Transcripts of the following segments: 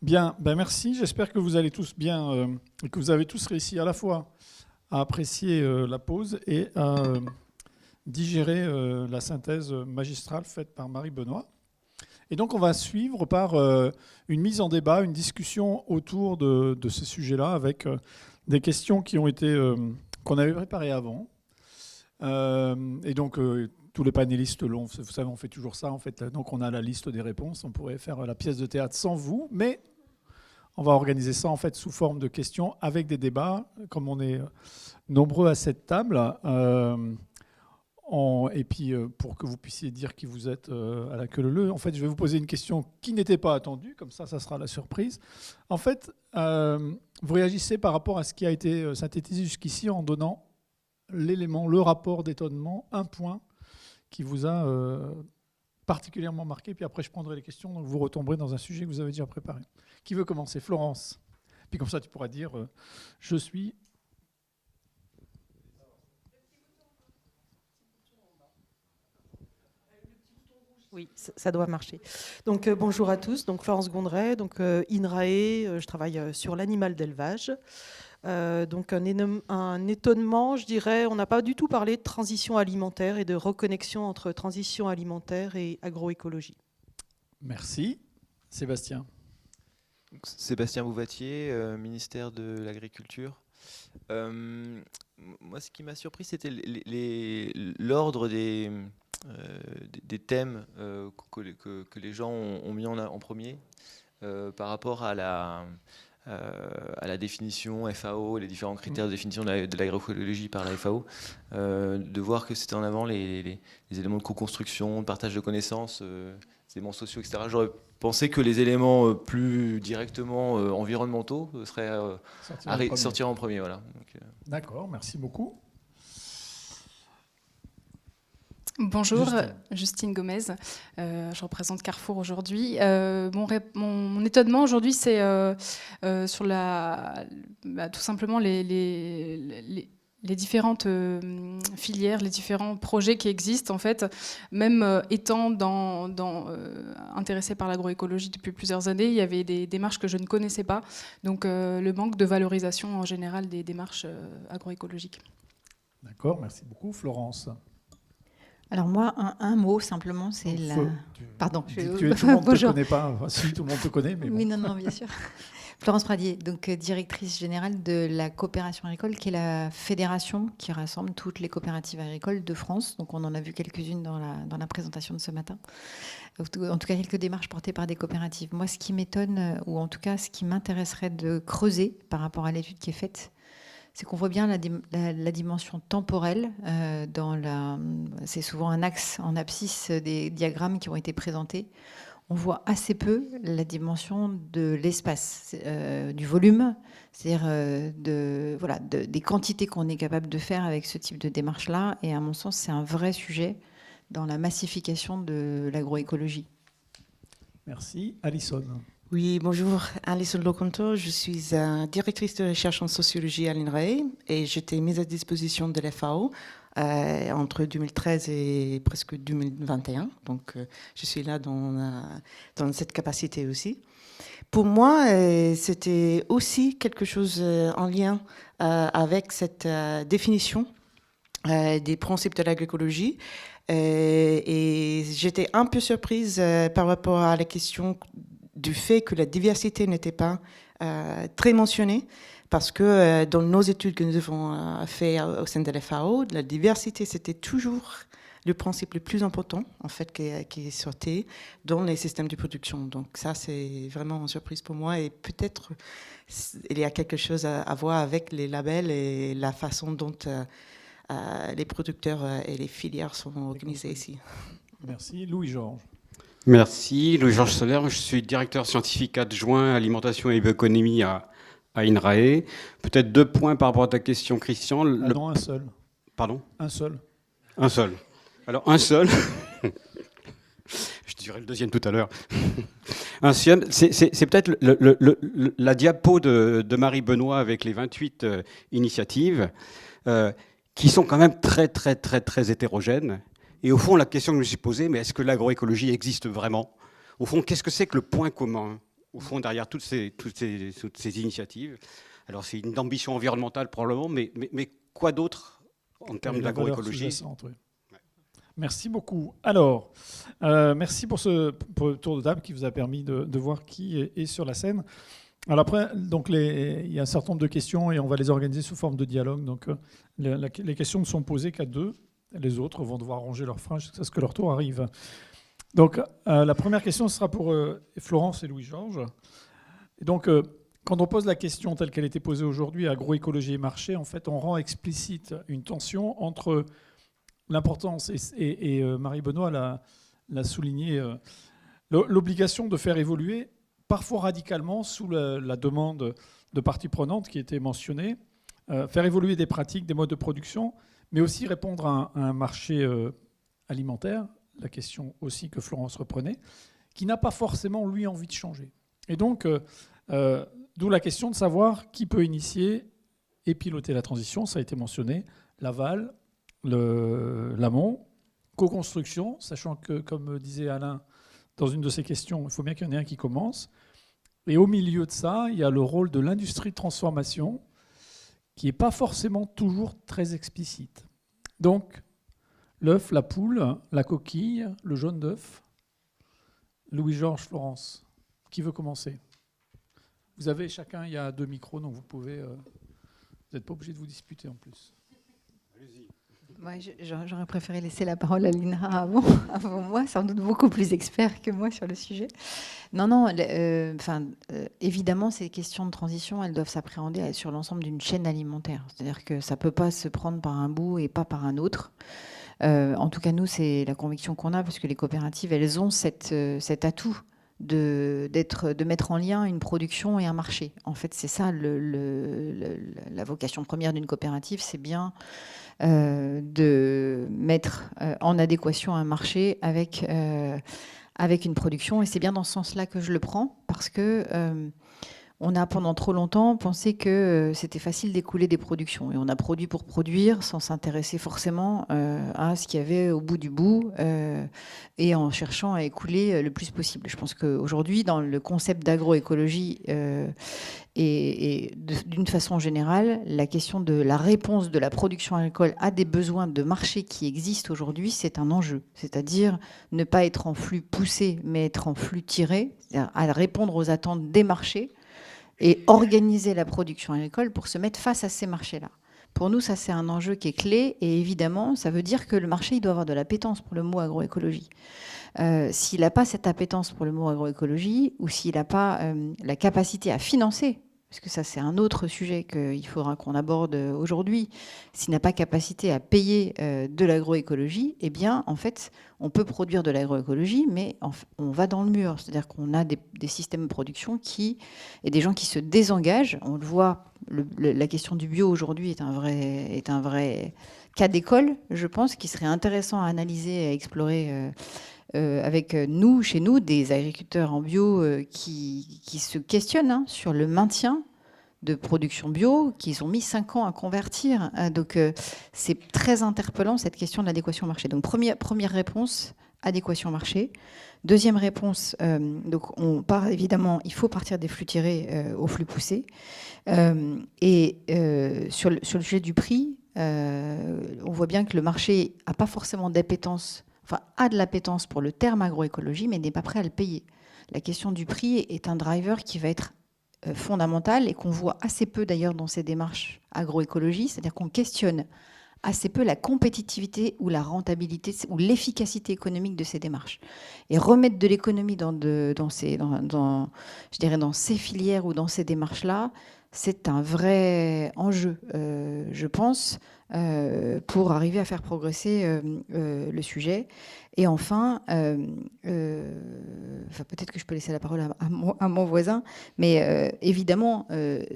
Bien, ben merci. J'espère que vous allez tous bien et que vous avez tous réussi à la fois à apprécier la pause et à digérer la synthèse magistrale faite par Marie Benoît. Et donc on va suivre par une mise en débat, une discussion autour de ces sujets-là avec des questions qui ont été qu'on avait préparées avant. Et donc tous les panélistes l'ont. Vous savez, on fait toujours ça en fait. Donc on a la liste des réponses. On pourrait faire la pièce de théâtre sans vous, mais on va organiser ça en fait sous forme de questions avec des débats, comme on est nombreux à cette table. Et puis pour que vous puissiez dire qui vous êtes à la queue leu, en fait, je vais vous poser une question qui n'était pas attendue, comme ça sera la surprise. En fait, vous réagissez par rapport à ce qui a été synthétisé jusqu'ici en donnant l'élément, le rapport d'étonnement, un point qui vous a particulièrement marqué. Puis après, je prendrai les questions, donc vous retomberez dans un sujet que vous avez déjà préparé. Qui veut commencer? Florence. Puis comme ça, tu pourras dire je suis. Oui, ça doit marcher. Donc bonjour à tous, donc Florence Gondret, donc INRAE, je travaille sur l'animal d'élevage. Donc un étonnement, je dirais, on n'a pas du tout parlé de transition alimentaire et de reconnexion entre transition alimentaire et agroécologie. Merci. Sébastien. Sébastien Bouvatier, ministère de l'Agriculture. Moi, ce qui m'a surpris, c'était l'ordre des thèmes que les gens ont mis en premier par rapport à la définition FAO, les différents critères de définition de l'agroécologie par la FAO, de voir que c'était en avant les éléments de co-construction, de partage de connaissances, des éléments sociaux, etc. J'aurais pensé que les éléments plus directement environnementaux seraient sortir en premier. Voilà. D'accord, merci beaucoup. Bonjour, Justine Gomez, je représente Carrefour aujourd'hui. Mon étonnement aujourd'hui, c'est sur tout simplement les différentes filières, les différents projets qui existent en fait, même étant intéressée par l'agroécologie depuis plusieurs années, il y avait des démarches que je ne connaissais pas, donc le manque de valorisation en général des démarches agroécologiques. D'accord, merci beaucoup. Florence. Alors moi, un mot simplement, c'est la... Pardon. Tout le monde ne te connaît pas. Enfin, si, tout le monde te connaît, mais bon. Oui, non, bien sûr. Florence Pradier, donc directrice générale de la coopération agricole, qui est la fédération qui rassemble toutes les coopératives agricoles de France. Donc on en a vu quelques-unes dans la présentation de ce matin. En tout cas, quelques démarches portées par des coopératives. Moi, ce qui m'étonne, ou en tout cas ce qui m'intéresserait de creuser par rapport à l'étude qui est faite, c'est qu'on voit bien la dimension temporelle. C'est souvent un axe en abscisse des diagrammes qui ont été présentés. On voit assez peu la dimension de l'espace, du volume, c'est-à-dire des quantités qu'on est capable de faire avec ce type de démarche-là. Et à mon sens, c'est un vrai sujet dans la massification de l'agroécologie. Merci. Alison. Oui, bonjour, Alison Loconto. Je suis directrice de recherche en sociologie à l'INRAE et j'étais mise à disposition de l'FAO entre 2013 et presque 2021. Donc, je suis là dans cette capacité aussi. Pour moi, c'était aussi quelque chose en lien avec cette définition des principes de l'agroécologie. Et j'étais un peu surprise par rapport à la question du fait que la diversité n'était pas très mentionnée, parce que dans nos études que nous avons faites au sein de la FAO, la diversité, c'était toujours le principe le plus important, en fait, qui est sorti dans les systèmes de production. Donc ça, c'est vraiment une surprise pour moi, et peut-être il y a quelque chose à voir avec les labels et la façon dont les producteurs et les filières sont organisés ici. Merci. Louis-Georges. Merci. Louis-Georges Soler, je suis directeur scientifique adjoint alimentation et bioéconomie à INRAE. Peut-être 2 points par rapport à ta question, Christian. Non, un seul. Pardon ? Un seul. Un seul. Alors, un seul. Je dirais le deuxième tout à l'heure. Un seul, c'est peut-être la diapo de Marie Benoît avec les 28 initiatives qui sont quand même très, très, très, très hétérogènes. Et au fond, la question que je me suis posée, mais est-ce que l'agroécologie existe vraiment ? Au fond, qu'est-ce que c'est que le point commun au fond, derrière toutes ces initiatives. Alors, c'est une ambition environnementale probablement, mais quoi d'autre en termes d'agroécologie? Oui. Merci beaucoup. Alors, merci pour le tour de table qui vous a permis de voir qui est sur la scène. Alors après, donc il y a un certain nombre de questions et on va les organiser sous forme de dialogue. Donc, les questions ne sont posées qu'à deux. Les autres vont devoir ranger leurs freins jusqu'à ce que leur tour arrive. Donc, la première question sera pour Florence et Louis-Georges. Donc, quand on pose la question telle qu'elle était posée aujourd'hui, agroécologie et marché, en fait, on rend explicite une tension entre l'importance, et Marie Benoît l'a souligné, l'obligation de faire évoluer, parfois radicalement, sous la demande de parties prenantes qui était mentionnée, faire évoluer des pratiques, des modes de production, mais aussi répondre à un marché alimentaire, la question aussi que Florence reprenait, qui n'a pas forcément, lui, envie de changer. Et donc, d'où la question de savoir qui peut initier et piloter la transition, ça a été mentionné, l'aval, l'amont, co-construction, sachant que, comme disait Alain dans une de ses questions, il faut bien qu'il y en ait un qui commence. Et au milieu de ça, il y a le rôle de l'industrie de transformation, qui n'est pas forcément toujours très explicite. Donc, l'œuf, la poule, la coquille, le jaune d'œuf. Louis-Georges, Florence, qui veut commencer? Vous avez chacun, il y a 2 micros, donc vous pouvez... vous n'êtes pas obligé de vous disputer en plus. Allez-y. Ouais, j'aurais préféré laisser la parole à l'INRA avant moi, sans doute beaucoup plus expert que moi sur le sujet. Non, évidemment, ces questions de transition, elles doivent s'appréhender sur l'ensemble d'une chaîne alimentaire. C'est-à-dire que ça ne peut pas se prendre par un bout et pas par un autre. En tout cas, nous, c'est la conviction qu'on a, parce que les coopératives, elles ont cet atout de mettre en lien une production et un marché. En fait, c'est ça la vocation première d'une coopérative, c'est bien de mettre en adéquation un marché avec une production. Et c'est bien dans ce sens-là que je le prends, parce que on a pendant trop longtemps pensé que c'était facile d'écouler des productions. Et on a produit pour produire sans s'intéresser forcément à ce qu'il y avait au bout du bout et en cherchant à écouler le plus possible. Je pense qu'aujourd'hui, dans le concept d'agroécologie et d'une façon générale, la question de la réponse de la production agricole à des besoins de marché qui existent aujourd'hui, c'est un enjeu. C'est-à-dire ne pas être en flux poussé, mais être en flux tiré, c'est-à-dire à répondre aux attentes des marchés et organiser la production agricole pour se mettre face à ces marchés-là. Pour nous, ça, c'est un enjeu qui est clé. Et évidemment, ça veut dire que le marché, il doit avoir de l'appétence pour le mot agroécologie. S'il n'a pas cette appétence pour le mot agroécologie, ou s'il n'a pas la capacité à financer, parce que ça, c'est un autre sujet qu'il faudra qu'on aborde aujourd'hui, s'il n'a pas capacité à payer de l'agroécologie, eh bien, en fait, on peut produire de l'agroécologie, mais on va dans le mur. C'est-à-dire qu'on a des systèmes de production et des gens qui se désengagent. On le voit, la question du bio aujourd'hui est un vrai cas d'école, je pense, qui serait intéressant à analyser et à explorer avec nous, chez nous, des agriculteurs en bio qui se questionnent sur le maintien de production bio, qu'ils ont mis 5 ans à convertir. Donc, c'est très interpellant, cette question de l'adéquation marché. Donc, première réponse, adéquation marché. Deuxième réponse, donc on part évidemment, il faut partir des flux tirés aux flux poussés. Et sur le sujet du prix, on voit bien que le marché n'a pas forcément d'appétence, enfin a de l'appétence pour le terme agroécologie, mais n'est pas prêt à le payer. La question du prix est un driver qui va être fondamental et qu'on voit assez peu d'ailleurs dans ces démarches agroécologie, c'est-à-dire qu'on questionne assez peu la compétitivité ou la rentabilité ou l'efficacité économique de ces démarches. Et remettre de l'économie dans ces filières ou dans ces démarches-là, c'est un vrai enjeu, je pense, pour arriver à faire progresser le sujet. Et enfin, peut-être que je peux laisser la parole à mon voisin, mais évidemment,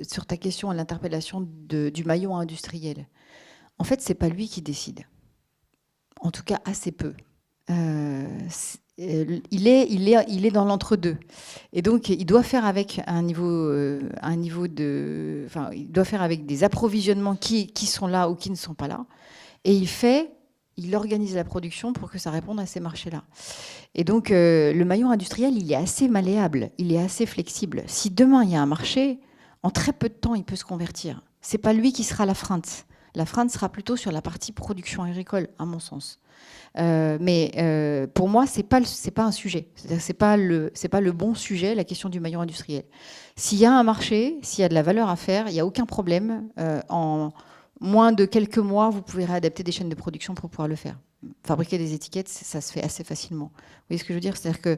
sur ta question à l'interpellation du maillon industriel, en fait, c'est pas lui qui décide. En tout cas, assez peu. Il est dans l'entre-deux. Et donc, il doit faire avec il doit faire avec des approvisionnements qui sont là ou qui ne sont pas là. Et il fait il organise la production pour que ça réponde à ces marchés-là. Et donc, le maillon industriel, il est assez malléable, il est assez flexible. Si demain, il y a un marché, en très peu de temps, il peut se convertir. Ce n'est pas lui qui sera la freinte. La freinte sera plutôt sur la partie production agricole, à mon sens. Mais pour moi, c'est pas un sujet. C'est pas le bon sujet, la question du maillon industriel. S'il y a un marché, s'il y a de la valeur à faire, il n'y a aucun problème. En moins de quelques mois, vous pouvez réadapter des chaînes de production pour pouvoir le faire. Fabriquer des étiquettes, ça se fait assez facilement. Vous voyez ce que je veux dire? C'est-à-dire que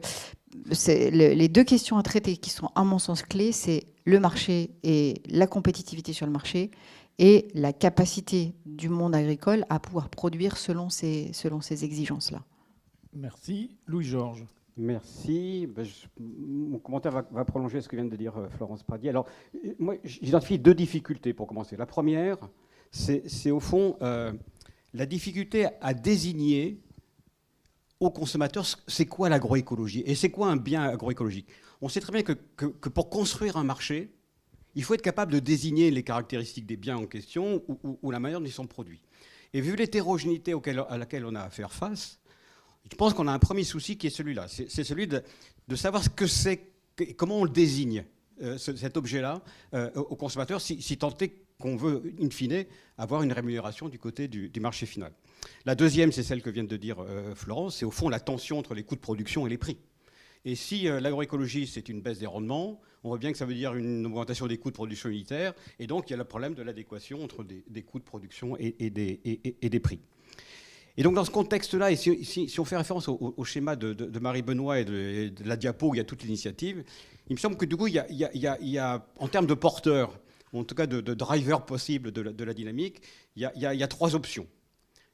les deux questions à traiter qui sont, à mon sens, clés, c'est le marché et la compétitivité sur le marché, et la capacité du monde agricole à pouvoir produire selon ces exigences-là. Merci. Louis-Georges. Merci. Mon commentaire va prolonger ce que vient de dire Florence Pradier. Alors, moi, j'identifie deux difficultés pour commencer. La première, c'est au fond la difficulté à désigner aux consommateurs c'est quoi l'agroécologie et c'est quoi un bien agroécologique. On sait très bien que pour construire un marché, il faut être capable de désigner les caractéristiques des biens en question ou la manière dont ils sont produits. Et vu l'hétérogénéité à laquelle on a à faire face, je pense qu'on a un premier souci qui est celui-là. C'est celui de savoir ce que c'est, comment on le désigne, cet objet-là, au consommateur, si tant est qu'on veut, in fine, avoir une rémunération du côté du marché final. La deuxième, c'est celle que vient de dire Florence, c'est au fond la tension entre les coûts de production et les prix. Et si l'agroécologie, c'est une baisse des rendements, on voit bien que ça veut dire une augmentation des coûts de production unitaire, et donc il y a le problème de l'adéquation entre des coûts de production et des prix. Et donc dans ce contexte-là, et si on fait référence au schéma de Marie Benoît et de la diapo où il y a toute l'initiative, il me semble que du coup, il y a en termes de porteurs, ou en tout cas de drivers possibles de la dynamique, il y a trois options.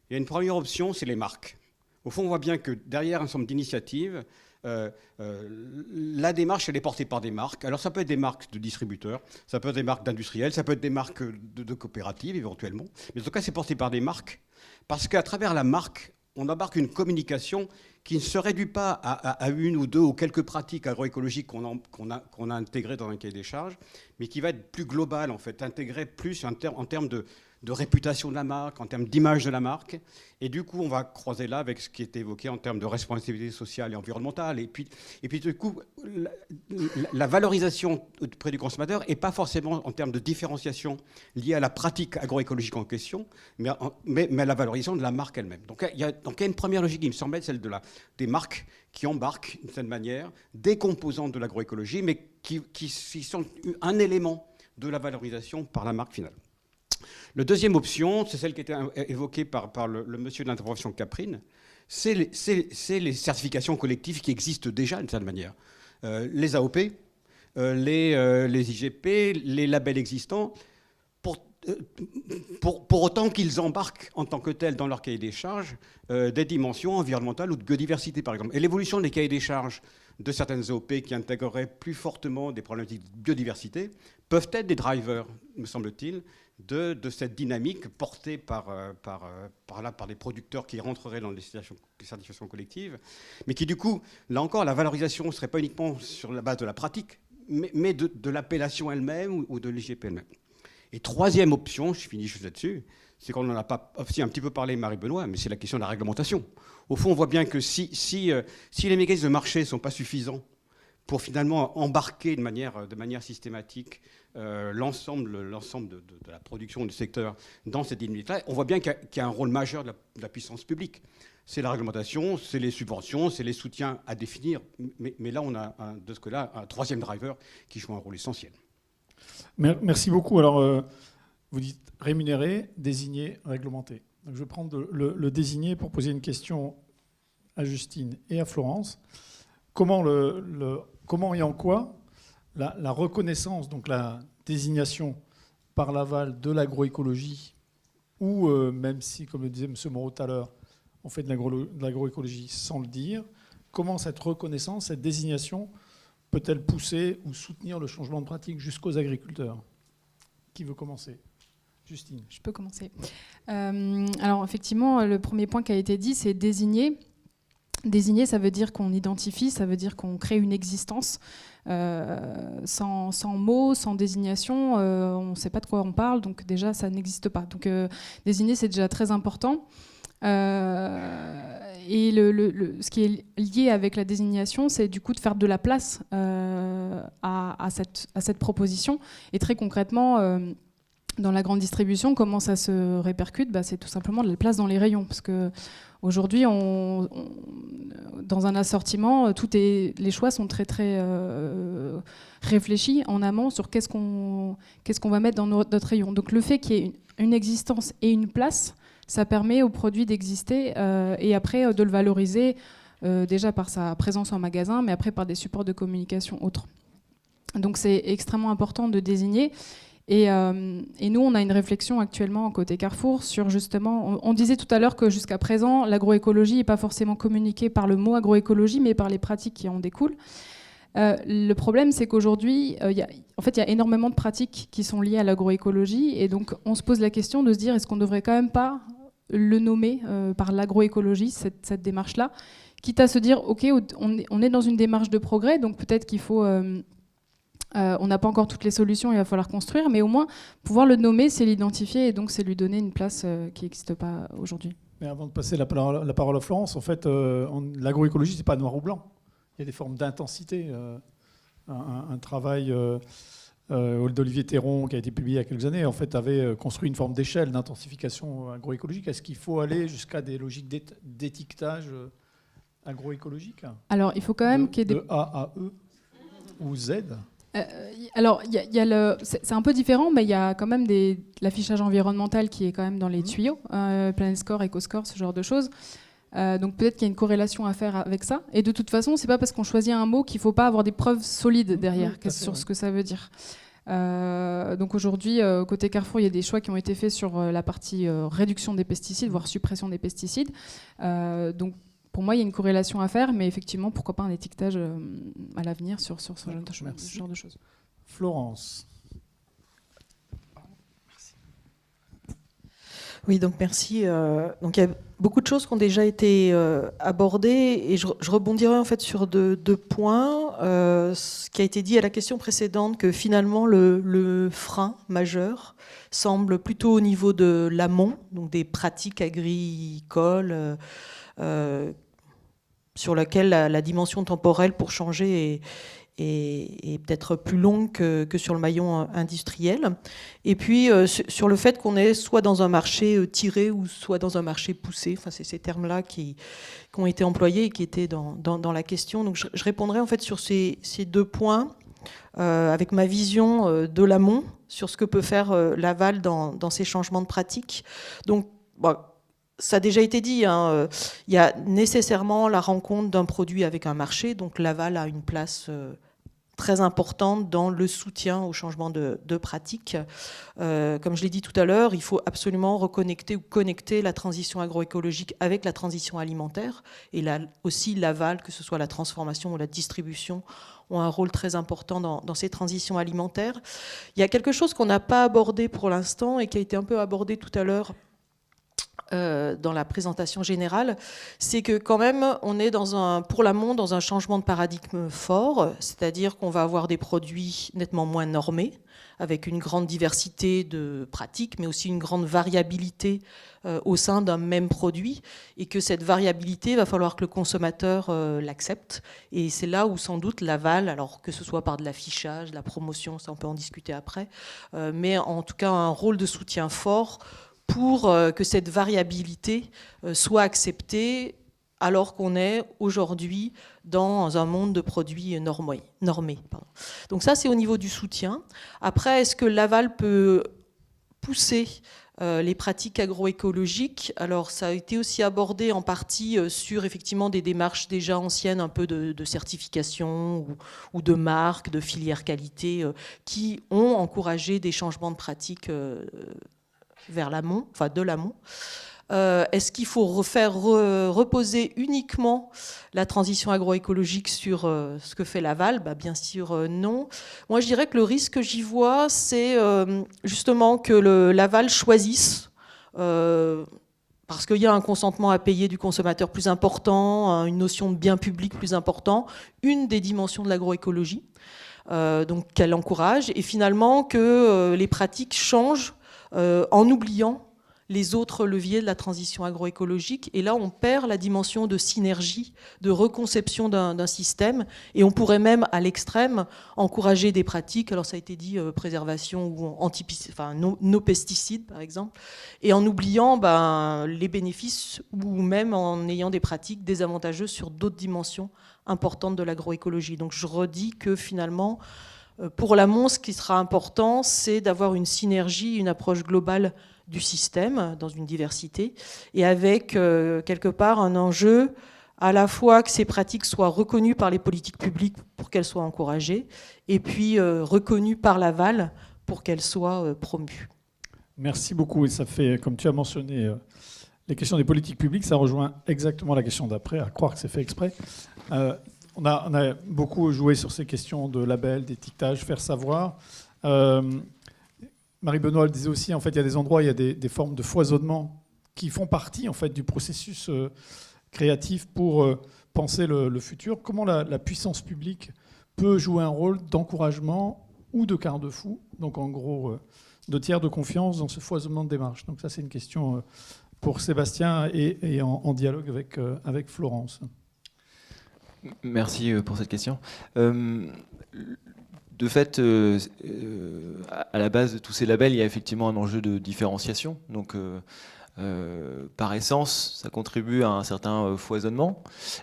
Il y a une première option, c'est les marques. Au fond, on voit bien que derrière un certain nombre d'initiatives, la démarche, elle est portée par des marques. Alors ça peut être des marques de distributeurs, ça peut être des marques d'industriels, ça peut être des marques de coopératives éventuellement. Mais en tout cas, c'est porté par des marques parce qu'à travers la marque, on embarque une communication qui ne se réduit pas à une ou deux ou quelques pratiques agroécologiques qu'on a intégrées dans un cahier des charges, mais qui va être plus globale, en fait, intégrée plus en termes de réputation de la marque, en termes d'image de la marque. Et du coup, on va croiser là avec ce qui est évoqué en termes de responsabilité sociale et environnementale. Et puis du coup, la valorisation auprès du consommateur n'est pas forcément en termes de différenciation liée à la pratique agroécologique en question, mais à la valorisation de la marque elle-même. Donc il y a une première logique qui me semble être celle des marques qui embarquent, d'une certaine manière, des composantes de l'agroécologie, mais qui sont un élément de la valorisation par la marque finale. La deuxième option, c'est celle qui était évoquée par le monsieur de l'intervention Caprine, c'est les certifications collectives qui existent déjà d'une certaine manière. Les AOP, les IGP, les labels existants, pour autant qu'ils embarquent en tant que tels dans leur cahier des charges des dimensions environnementales ou de biodiversité, par exemple. Et l'évolution des cahiers des charges de certaines AOP qui intégreraient plus fortement des problématiques de biodiversité peuvent être des drivers, me semble-t-il, de cette dynamique portée par des producteurs qui rentreraient dans les certifications collectives, mais qui, du coup, là encore, la valorisation ne serait pas uniquement sur la base de la pratique, mais de l'appellation elle-même ou de l'IGP elle-même. Et troisième option, je finis juste là-dessus, c'est qu'on n'en a pas aussi un petit peu parlé, Marie-Benoît, mais c'est la question de la réglementation. Au fond, on voit bien que si les mécanismes de marché ne sont pas suffisants pour finalement embarquer de manière systématique l'ensemble de la production du secteur dans cette dynamique-là, on voit bien qu'il y a un rôle majeur de la puissance publique. C'est la réglementation, c'est les subventions, c'est les soutiens à définir. Mais là, on a de ce côté-là un troisième driver qui joue un rôle essentiel. Merci beaucoup. Alors, vous dites rémunérer, désigner, réglementer. Donc, je vais prendre le désigner pour poser une question à Justine et à Florence. Comment et en quoi la reconnaissance, donc la désignation par l'aval de l'agroécologie, ou même si, comme le disait M. Moreau tout à l'heure, on fait de l'agroécologie sans le dire, comment cette reconnaissance, cette désignation peut-elle pousser ou soutenir le changement de pratique jusqu'aux agriculteurs? Qui veut commencer? Justine. Je peux commencer. Alors effectivement, le premier point qui a été dit, c'est désigner. Désigner, ça veut dire qu'on identifie, ça veut dire qu'on crée une existence. Sans mots, sans désignation, on ne sait pas de quoi on parle, donc déjà ça n'existe pas. Donc désigner, c'est déjà très important. Et ce qui est lié avec la désignation, c'est du coup de faire de la place à cette proposition. Et très concrètement, dans la grande distribution, comment ça se répercute ? C'est tout simplement de la place dans les rayons. Parce qu'aujourd'hui, dans un assortiment, les choix sont très, très réfléchis en amont sur qu'est-ce qu'on va mettre dans notre rayon. Donc le fait qu'il y ait une existence et une place, ça permet au produit d'exister et après de le valoriser déjà par sa présence en magasin, mais après par des supports de communication autres. Donc c'est extrêmement important de désigner. Et nous, on a une réflexion actuellement côté Carrefour sur justement, on disait tout à l'heure que jusqu'à présent, l'agroécologie n'est pas forcément communiquée par le mot agroécologie, mais par les pratiques qui en découlent. Le problème, c'est qu'aujourd'hui, il y a énormément de pratiques qui sont liées à l'agroécologie, et donc on se pose la question de se dire, est-ce qu'on ne devrait quand même pas le nommer par l'agroécologie, cette démarche-là, quitte à se dire, ok, on est dans une démarche de progrès, donc peut-être qu'il faut... on n'a pas encore toutes les solutions, il va falloir construire, mais au moins pouvoir le nommer, c'est l'identifier et donc c'est lui donner une place qui n'existe pas aujourd'hui. Mais avant de passer la parole à Florence, en fait, l'agroécologie, c'est pas noir ou blanc. Il y a des formes d'intensité. Un travail d'Olivier Théron qui a été publié il y a quelques années, en fait, avait construit une forme d'échelle d'intensification agroécologique. Est-ce qu'il faut aller jusqu'à des logiques d'étiquetage agroécologique ? Alors, il faut quand même qu'il y ait de A à E ou Z. Alors, c'est un peu différent, mais il y a quand même l'affichage environnemental qui est quand même dans les tuyaux, Planet Score, EcoScore, ce genre de choses. Donc peut-être qu'il y a une corrélation à faire avec ça. Et de toute façon, c'est pas parce qu'on choisit un mot qu'il faut pas avoir des preuves solides derrière sur ce que ça veut dire. Donc aujourd'hui, côté Carrefour, il y a des choix qui ont été faits sur la partie réduction des pesticides, voire suppression des pesticides. Donc pour moi, il y a une corrélation à faire, mais effectivement, pourquoi pas un étiquetage à l'avenir sur ce genre de choses. Florence. Oui, donc merci. Donc il y a beaucoup de choses qui ont déjà été abordées et je rebondirai en fait sur deux points. Ce qui a été dit à la question précédente, que finalement le frein majeur semble plutôt au niveau de l'amont, donc des pratiques agricoles sur laquelle la dimension temporelle pour changer est peut-être plus longue que sur le maillon industriel. Et puis sur le fait qu'on est soit dans un marché tiré ou soit dans un marché poussé. Enfin, c'est ces termes-là qui ont été employés et qui étaient dans la question. Donc je répondrai en fait sur ces deux points avec ma vision de l'amont sur ce que peut faire l'aval dans ces changements de pratique. Donc ça a déjà été dit, il y a nécessairement la rencontre d'un produit avec un marché, donc l'aval a une place très importante dans le soutien au changement de pratique. Comme je l'ai dit tout à l'heure, il faut absolument reconnecter ou connecter la transition agroécologique avec la transition alimentaire. Et là aussi, l'aval, que ce soit la transformation ou la distribution, ont un rôle très important dans ces transitions alimentaires. Il y a quelque chose qu'on n'a pas abordé pour l'instant et qui a été un peu abordé tout à l'heure dans la présentation générale, c'est que quand même on est pour l'amont dans un changement de paradigme fort, c'est-à-dire qu'on va avoir des produits nettement moins normés, avec une grande diversité de pratiques, mais aussi une grande variabilité au sein d'un même produit, et que cette variabilité, il va falloir que le consommateur l'accepte. Et c'est là où sans doute l'aval, alors que ce soit par de l'affichage, de la promotion, ça on peut en discuter après, mais en tout cas un rôle de soutien fort pour que cette variabilité soit acceptée alors qu'on est aujourd'hui dans un monde de produits normés. Donc ça, c'est au niveau du soutien. Après, est-ce que l'aval peut pousser les pratiques agroécologiques? Alors ça a été aussi abordé en partie sur effectivement des démarches déjà anciennes, un peu de certification ou de marques, de filières qualité, qui ont encouragé des changements de pratiques vers l'amont, enfin de l'amont. Est-ce qu'il faut reposer uniquement la transition agroécologique sur ce que fait l'aval? Bien sûr, non. Moi, je dirais que le risque que j'y vois, c'est justement que l'aval choisisse, parce qu'il y a un consentement à payer du consommateur plus important, une notion de bien public plus important, une des dimensions de l'agroécologie, donc qu'elle encourage, et finalement que les pratiques changent en oubliant les autres leviers de la transition agroécologique. Et là, on perd la dimension de synergie, de reconception d'un système. Et on pourrait même, à l'extrême, encourager des pratiques, alors ça a été dit, préservation ou no pesticides, par exemple, et en oubliant les bénéfices ou même en ayant des pratiques désavantageuses sur d'autres dimensions importantes de l'agroécologie. Donc je redis que finalement, pour l'amont, ce qui sera important, c'est d'avoir une synergie, une approche globale du système, dans une diversité, et avec quelque part un enjeu à la fois que ces pratiques soient reconnues par les politiques publiques pour qu'elles soient encouragées, et puis reconnues par l'aval pour qu'elles soient promues. Merci beaucoup. Et ça fait, comme tu as mentionné, les questions des politiques publiques, ça rejoint exactement la question d'après, à croire que c'est fait exprès. On a beaucoup joué sur ces questions de labels, d'étiquetage, faire savoir. Marie-Benoît le disait aussi, en fait, il y a des endroits, il y a des formes de foisonnement qui font partie en fait, du processus créatif pour penser le futur. Comment la puissance publique peut jouer un rôle d'encouragement ou de garde-fou, donc en gros de tiers de confiance dans ce foisonnement de démarche. Donc ça, c'est une question pour Sébastien et en dialogue avec Florence. Merci pour cette question. De fait, à la base de tous ces labels, il y a effectivement un enjeu de différenciation. Donc, par essence, ça contribue à un certain foisonnement.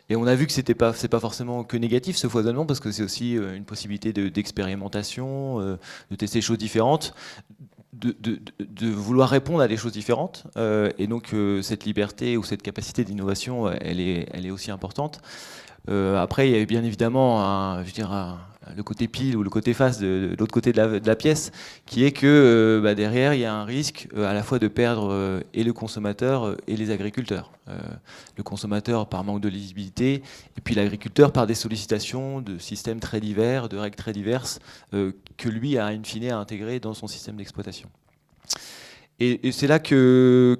Et on a vu que c'est pas forcément que négatif, ce foisonnement, parce que c'est aussi une possibilité d'expérimentation, de tester des choses différentes, de vouloir répondre à des choses différentes. Et donc, cette liberté ou cette capacité d'innovation, elle est aussi importante. Après, il y a bien évidemment le côté pile ou le côté face de l'autre côté de la pièce, qui est que derrière, il y a un risque à la fois de perdre et le consommateur et les agriculteurs. Le consommateur par manque de lisibilité, et puis l'agriculteur par des sollicitations de systèmes très divers, de règles très diverses, que lui a in fine à intégrer dans son système d'exploitation. Et c'est là que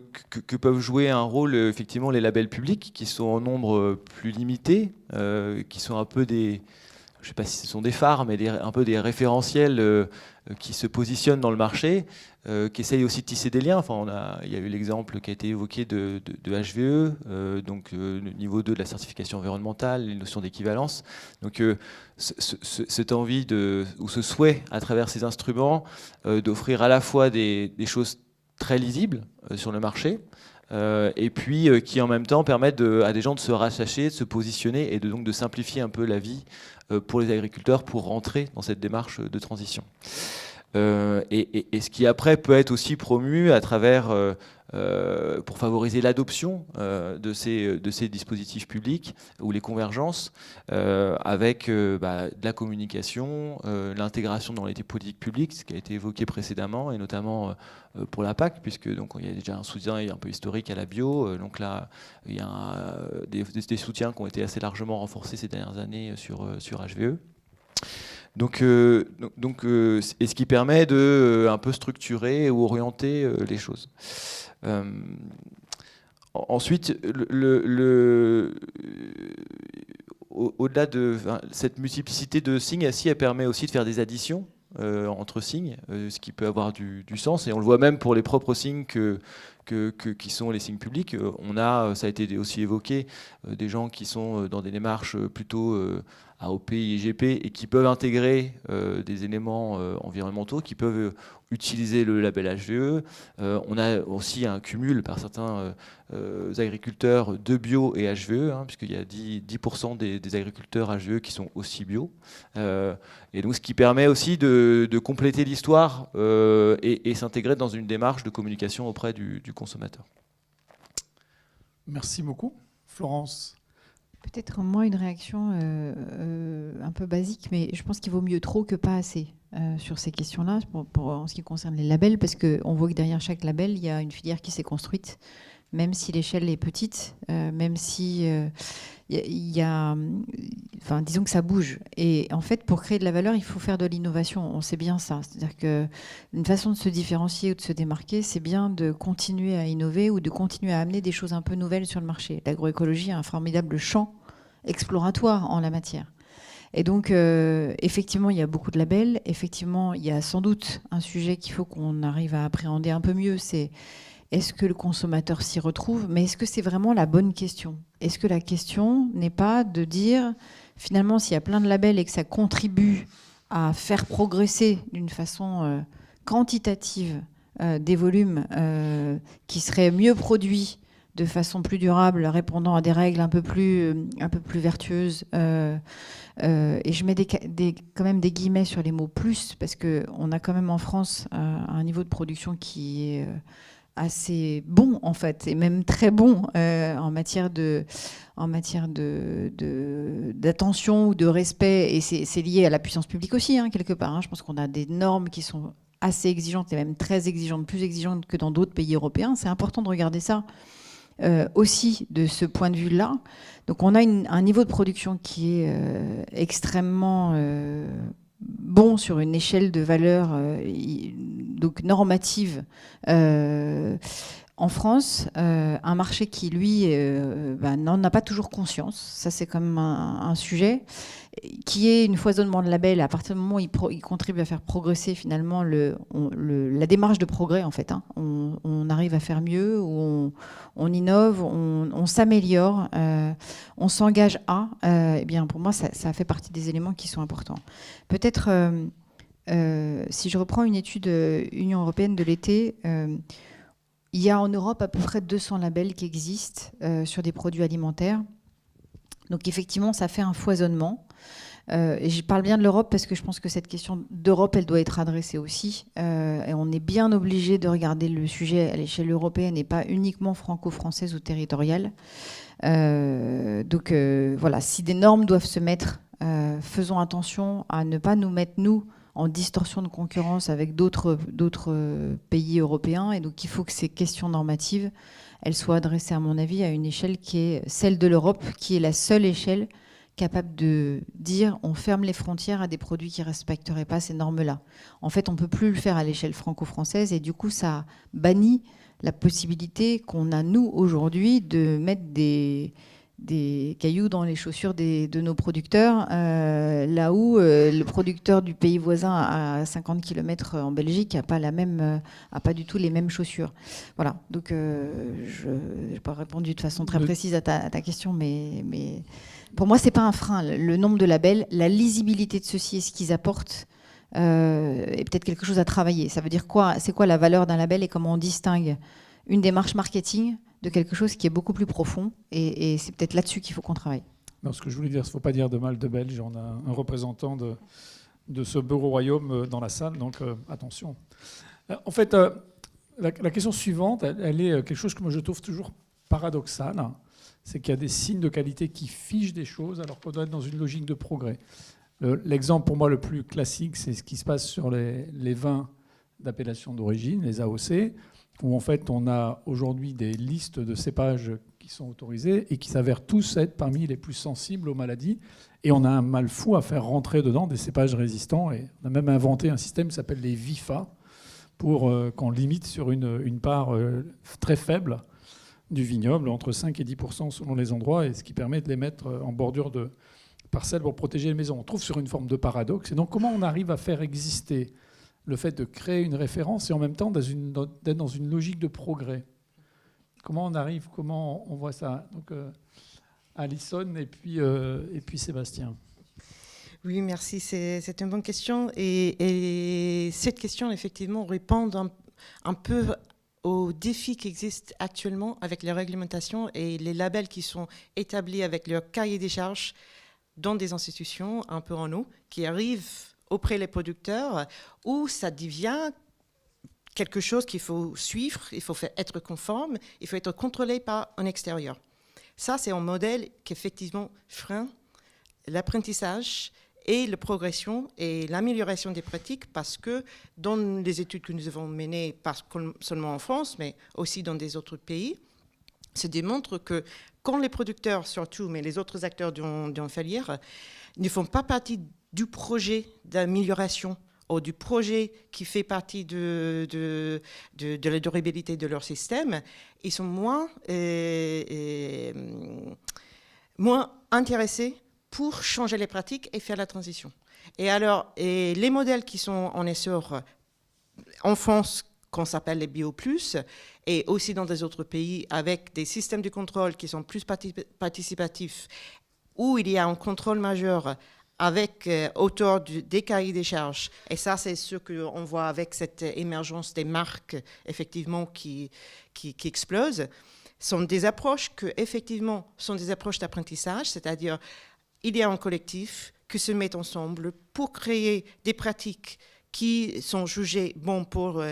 peuvent jouer un rôle effectivement les labels publics, qui sont en nombre plus limité, qui sont un peu je ne sais pas si ce sont des phares, mais un peu des référentiels qui se positionnent dans le marché, qui essayent aussi de tisser des liens. Enfin, il y a eu l'exemple qui a été évoqué de HVE, donc le niveau 2 de la certification environnementale, les notions d'équivalence. Donc cette envie ou ce souhait à travers ces instruments d'offrir à la fois des choses très lisibles sur le marché, et puis qui en même temps permettent à des gens de se rattacher, de se positionner et donc de simplifier un peu la vie pour les agriculteurs pour rentrer dans cette démarche de transition. Et ce qui après peut être aussi promu à travers, pour favoriser l'adoption de ces dispositifs publics ou les convergences avec de la communication, l'intégration dans les politiques publiques, ce qui a été évoqué précédemment, et notamment pour la PAC, puisque donc il y a déjà un soutien un peu historique à la bio. Donc là, il y a des soutiens qui ont été assez largement renforcés ces dernières années sur HVE. Donc, et ce qui permet de un peu structurer ou orienter les choses. Ensuite, au-delà de cette multiplicité de signes, elle permet aussi de faire des additions entre signes, ce qui peut avoir du sens. Et on le voit même pour les propres signes qui sont les signes publics. Ça a été aussi évoqué, des gens qui sont dans des démarches plutôt AOP, IGP, et qui peuvent intégrer des éléments environnementaux, qui peuvent utiliser le label HVE. On a aussi un cumul par certains agriculteurs de bio et HVE, puisqu'il y a 10% des agriculteurs HVE qui sont aussi bio. Et donc ce qui permet aussi de compléter l'histoire et s'intégrer dans une démarche de communication auprès du consommateur. Merci beaucoup. Florence? Peut-être moi une réaction un peu basique, mais je pense qu'il vaut mieux trop que pas assez sur ces questions-là, en ce qui concerne les labels, parce qu'on voit que derrière chaque label, il y a une filière qui s'est construite, même si l'échelle est petite, même si disons que ça bouge. Et en fait, pour créer de la valeur, il faut faire de l'innovation. On sait bien ça. C'est-à-dire qu'une façon de se différencier ou de se démarquer, c'est bien de continuer à innover ou de continuer à amener des choses un peu nouvelles sur le marché. L'agroécologie a un formidable champ exploratoire en la matière. Et donc, effectivement, il y a beaucoup de labels. Effectivement, il y a sans doute un sujet qu'il faut qu'on arrive à appréhender un peu mieux, c'est est-ce que le consommateur s'y retrouve? Mais est-ce que c'est vraiment la bonne question? Est-ce que la question n'est pas de dire, finalement, s'il y a plein de labels et que ça contribue à faire progresser d'une façon quantitative des volumes qui seraient mieux produits de façon plus durable, répondant à des règles un peu plus vertueuses. Et je mets quand même des guillemets sur les mots plus, parce qu'on a quand même en France un niveau de production qui est assez bon, en fait, et même très bon en matière d'attention ou de respect. Et c'est lié à la puissance publique aussi, hein, quelque part. Hein. Je pense qu'on a des normes qui sont assez exigeantes, et même très exigeantes, plus exigeantes que dans d'autres pays européens. C'est important de regarder ça. Aussi de ce point de vue-là. Donc on a un niveau de production qui est extrêmement bon sur une échelle de valeur donc normative en France, un marché qui, lui, n'en a pas toujours conscience. Ça, c'est quand même un sujet qui est une foisonnement de labels. À partir du moment où il contribue à faire progresser, finalement, la démarche de progrès, en fait. Hein. On arrive à faire mieux, on innove, on s'améliore, on s'engage à. Eh bien, pour moi, ça fait partie des éléments qui sont importants. Peut-être, si je reprends une étude Union européenne de l'été, il y a en Europe à peu près 200 labels qui existent sur des produits alimentaires. Donc effectivement, ça fait un foisonnement. Et je parle bien de l'Europe parce que je pense que cette question d'Europe, elle doit être adressée aussi. Et on est bien obligé de regarder le sujet à l'échelle européenne et pas uniquement franco-française ou territoriale. Donc voilà, si des normes doivent se mettre, faisons attention à ne pas nous mettre, nous, en distorsion de concurrence avec d'autres pays européens. Et donc, il faut que ces questions normatives, elles soient adressées, à mon avis, à une échelle qui est celle de l'Europe, qui est la seule échelle capable de dire on ferme les frontières à des produits qui ne respecteraient pas ces normes-là. En fait, on ne peut plus le faire à l'échelle franco-française et du coup, ça bannit la possibilité qu'on a, nous, aujourd'hui, de mettre des cailloux dans les chaussures de nos producteurs, là où le producteur du pays voisin à 50 km en Belgique n'a pas du tout les mêmes chaussures. Voilà, donc je n'ai pas répondu de façon très précise à ta question, mais pour moi, ce n'est pas un frein. Le nombre de labels, la lisibilité de ceux-ci et ce qu'ils apportent est peut-être quelque chose à travailler. Ça veut dire quoi? C'est quoi la valeur d'un label et comment on distingue une démarche marketing de quelque chose qui est beaucoup plus profond, et c'est peut-être là-dessus qu'il faut qu'on travaille. Non, ce que je voulais dire, il ne faut pas dire de mal de Belges. On a un représentant de ce beau royaume dans la salle, donc attention. En fait, la question suivante, elle est quelque chose que moi je trouve toujours paradoxal, c'est qu'il y a des signes de qualité qui fichent des choses alors qu'on doit être dans une logique de progrès. L'exemple pour moi le plus classique, c'est ce qui se passe sur les vins d'appellation d'origine, les AOC, où en fait on a aujourd'hui des listes de cépages qui sont autorisés et qui s'avèrent tous être parmi les plus sensibles aux maladies. Et on a un mal fou à faire rentrer dedans des cépages résistants. Et on a même inventé un système qui s'appelle les VIFA pour qu'on limite sur une part très faible du vignoble, entre 5 et 10% selon les endroits, et ce qui permet de les mettre en bordure de parcelles pour protéger les maisons. On trouve sur une forme de paradoxe. Et donc comment on arrive à faire exister le fait de créer une référence et en même temps d'être dans une logique de progrès? Comment on arrive, comment on voit ça? Donc, Alison et puis Sébastien. Oui, merci. C'est une bonne question. Et cette question, effectivement, répond un peu aux défis qui existent actuellement avec les réglementations et les labels qui sont établis avec leur cahier des charges dans des institutions un peu en haut, qui arrivent auprès des producteurs, où ça devient quelque chose qu'il faut suivre, il faut être conforme, il faut être contrôlé par un extérieur. Ça, c'est un modèle qui effectivement freine l'apprentissage et la progression et l'amélioration des pratiques, parce que dans les études que nous avons menées, pas seulement en France, mais aussi dans des autres pays, se démontre que quand les producteurs, surtout, mais les autres acteurs d'une filière, ne font pas partie du projet d'amélioration ou du projet qui fait partie de la durabilité de leur système, ils sont moins intéressés pour changer les pratiques et faire la transition. Et alors, les modèles qui sont en essor en France qu'on s'appelle les Bio+, et aussi dans des autres pays avec des systèmes de contrôle qui sont plus participatifs, où il y a un contrôle majeur avec autour des cahiers des charges. Et ça, c'est ce qu'on voit avec cette émergence des marques, effectivement, qui explosent. Sont des approches que, effectivement, sont des approches d'apprentissage, c'est-à-dire il y a un collectif qui se met ensemble pour créer des pratiques qui sont jugées bonnes pour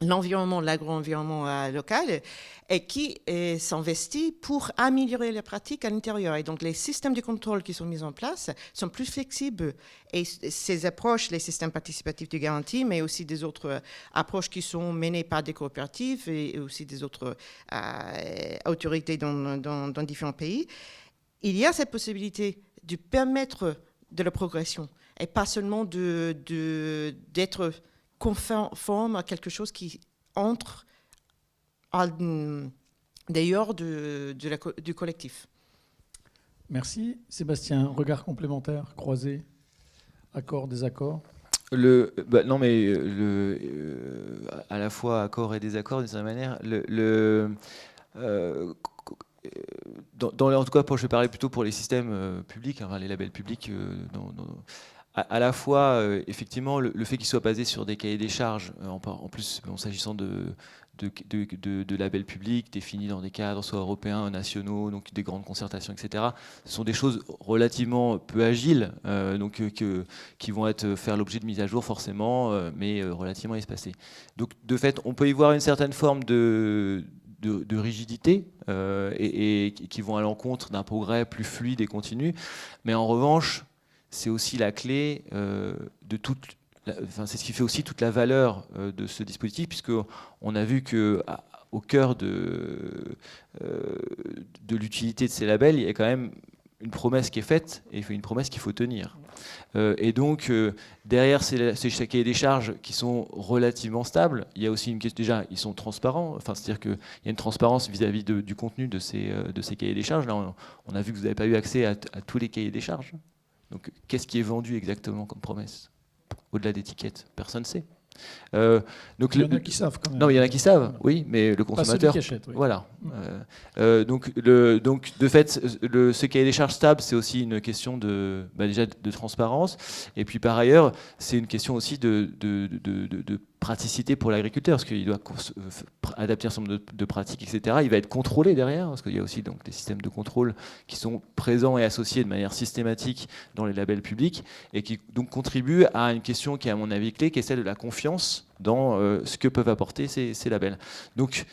l'environnement, l'agro-environnement local, et qui s'investit pour améliorer les pratiques à l'intérieur. Et donc, les systèmes de contrôle qui sont mis en place sont plus flexibles. Et ces approches, les systèmes participatifs de garantie, mais aussi des autres approches qui sont menées par des coopératives et aussi des autres autorités dans différents pays, il y a cette possibilité de permettre de la progression et pas seulement d'être conforme à quelque chose qui entre d'ailleurs du collectif. Merci. Sébastien, regard complémentaire, croisé, accord, désaccord? Non, mais à la fois accord et désaccord, d'une certaine manière. En tout cas, je vais parler plutôt pour les systèmes publics, enfin, les labels publics. À la fois, effectivement, le fait qu'ils soient basés sur des cahiers des charges, en plus, s'agissant de labels publics définis dans des cadres soit européens, nationaux, donc des grandes concertations, etc. Ce sont des choses relativement peu agiles, qui vont faire l'objet de mise à jour forcément, mais relativement espacées. Donc, de fait, on peut y voir une certaine forme de rigidité et qui vont à l'encontre d'un progrès plus fluide et continu. Mais en revanche, c'est aussi la clé de toute. C'est ce qui fait aussi toute la valeur de ce dispositif, puisqu'on a vu qu'au cœur de l'utilité de ces labels, il y a quand même une promesse qui est faite et une promesse qu'il faut tenir. Et donc, derrière ces cahiers des charges qui sont relativement stables, il y a aussi une question. Déjà, ils sont transparents, c'est-à-dire qu'il y a une transparence vis-à-vis du contenu de ces cahiers des charges. Là, on a vu que vous n'avez pas eu accès à tous les cahiers des charges. Donc, qu'est-ce qui est vendu exactement comme promesse? Au-delà d'étiquettes, personne ne sait. Donc il y en a qui savent quand même. Non, il y en a qui savent, oui, mais le consommateur. Pas celui qui achète, oui. Voilà. Donc, de fait, ce cahier des charges stable, c'est aussi une question déjà de transparence. Et puis, par ailleurs, c'est une question aussi de praticité pour l'agriculteur, parce qu'il doit adapter un certain nombre de pratiques, etc. Il va être contrôlé derrière, parce qu'il y a aussi donc, des systèmes de contrôle qui sont présents et associés de manière systématique dans les labels publics, et qui donc contribuent à une question qui est à mon avis clé, qui est celle de la confiance dans ce que peuvent apporter ces labels. Donc,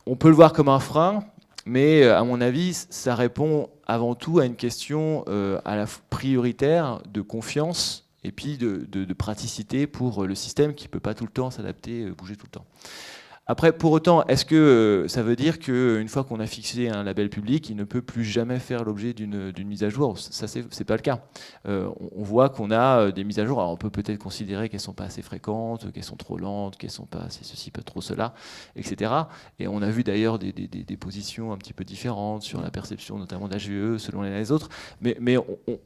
on peut le voir comme un frein, mais à mon avis, ça répond avant tout à une question à la prioritaire de confiance et puis de praticité pour le système qui ne peut pas tout le temps s'adapter, bouger tout le temps. Après, pour autant, est-ce que ça veut dire qu'une fois qu'on a fixé un label public, il ne peut plus jamais faire l'objet d'une mise à jour? Ça, c'est pas le cas. On voit qu'on a des mises à jour. Alors, on peut peut-être considérer qu'elles ne sont pas assez fréquentes, qu'elles sont trop lentes, qu'elles ne sont pas assez ceci, pas trop cela, etc. Et on a vu d'ailleurs des positions un petit peu différentes sur la perception, notamment de l'HVE, selon les uns et les autres. Mais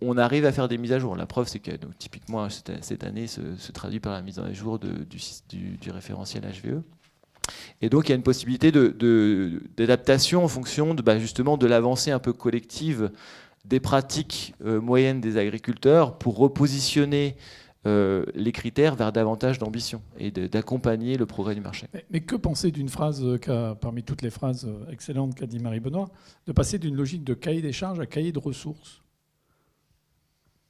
on arrive à faire des mises à jour. La preuve, c'est que donc, typiquement, cette année se traduit par la mise à jour du référentiel HVE. Et donc il y a une possibilité d'adaptation en fonction justement de l'avancée un peu collective des pratiques moyennes des agriculteurs pour repositionner les critères vers davantage d'ambition et d'accompagner le progrès du marché. Mais que penser d'une phrase, parmi toutes les phrases excellentes qu'a dit Marie-Benoît, de passer d'une logique de cahier des charges à cahier de ressources?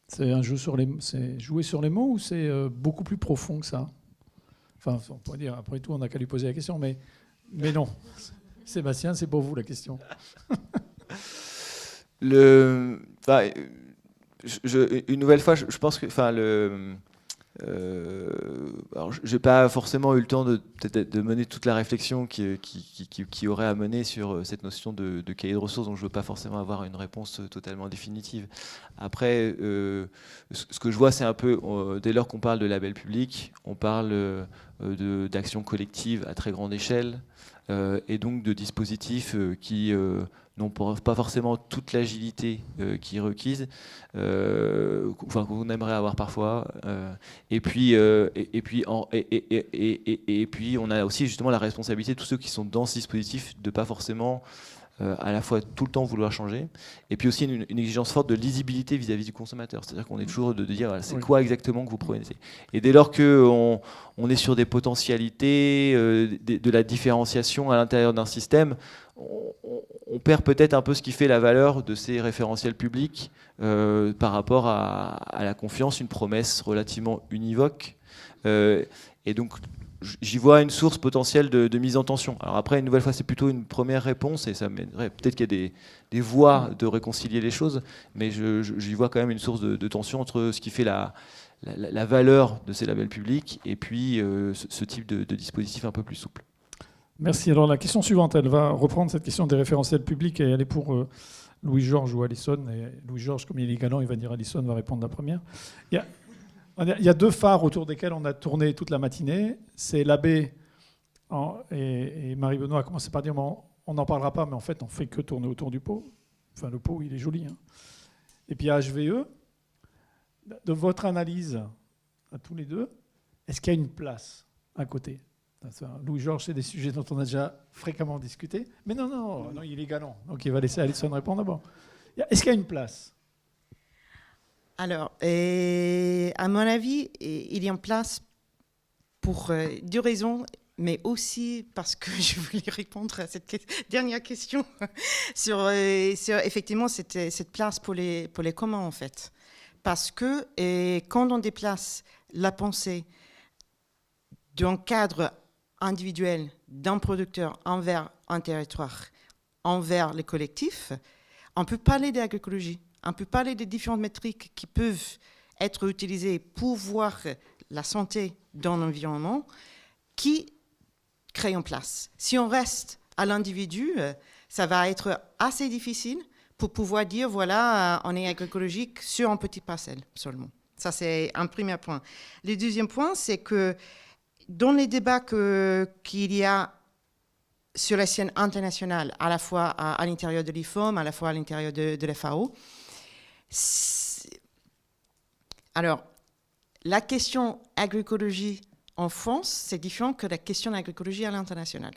C'est un jeu c'est jouer sur les mots ou c'est beaucoup plus profond que ça? Enfin, on pourrait dire, après tout, on n'a qu'à lui poser la question, mais non. Sébastien, c'est pour vous la question. Une nouvelle fois, je pense que... alors, je n'ai pas forcément eu le temps de mener toute la réflexion qui aurait à mener sur cette notion de cahier de ressources, donc je ne veux pas forcément avoir une réponse totalement définitive. Après, ce que je vois, c'est un peu, dès lors qu'on parle de label public, on parle d'action collective à très grande échelle, et donc de dispositifs qui n'ont pas forcément toute l'agilité qui est requise, qu'on aimerait avoir parfois. Et puis on a aussi justement la responsabilité de tous ceux qui sont dans ce dispositif de pas forcément à la fois tout le temps vouloir changer, et puis aussi une exigence forte de lisibilité vis-à-vis du consommateur. C'est-à-dire qu'on est toujours de dire c'est quoi exactement que vous prenez. Et dès lors qu'on est sur des potentialités, de la différenciation à l'intérieur d'un système, on perd peut-être un peu ce qui fait la valeur de ces référentiels publics par rapport à la confiance, une promesse relativement univoque. Et donc, j'y vois une source potentielle de mise en tension. Alors après, une nouvelle fois, c'est plutôt une première réponse, et ça m'aiderait. Peut-être qu'il y a des voies de réconcilier les choses, mais j'y vois quand même une source de tension entre ce qui fait la valeur de ces labels publics et puis ce type de dispositif un peu plus souple. Merci. Alors la question suivante, elle va reprendre cette question des référentiels publics, et elle est pour Louis-Georges ou Alison. Et Louis-Georges, comme il est galant, il va dire Alison va répondre la première. Il y a deux phares autour desquels on a tourné toute la matinée. C'est l'abbé et Marie-Benoît a commencé par dire on n'en parlera pas, mais en fait, on ne fait que tourner autour du pot. Enfin, le pot, il est joli. Hein. Et puis HVE, de votre analyse à tous les deux, est-ce qu'il y a une place à côté ? Louis-Georges, c'est des sujets dont on a déjà fréquemment discuté. Mais non, il est galant. Donc il va laisser Alison répondre d'abord. Est-ce qu'il y a une place ? Alors, à mon avis, il y a une place pour deux raisons, mais aussi parce que je voulais répondre à cette dernière question sur effectivement cette place pour les communs, en fait. Parce que quand on déplace la pensée d'un cadre individuel, d'un producteur envers un territoire, envers les collectifs, on peut parler d'agroécologie. On peut parler des différentes métriques qui peuvent être utilisées pour voir la santé dans l'environnement, qui créent une place. Si on reste à l'individu, ça va être assez difficile pour pouvoir dire, voilà, on est agroécologique sur une petite parcelle seulement. Ça, c'est un premier point. Le deuxième point, c'est que dans les débats qu'il y a sur la scène internationale, à la fois à l'intérieur de l'IFOM, à la fois à l'intérieur de la FAO, alors, la question agroécologie en France, c'est différent que la question d'agroécologie à l'international.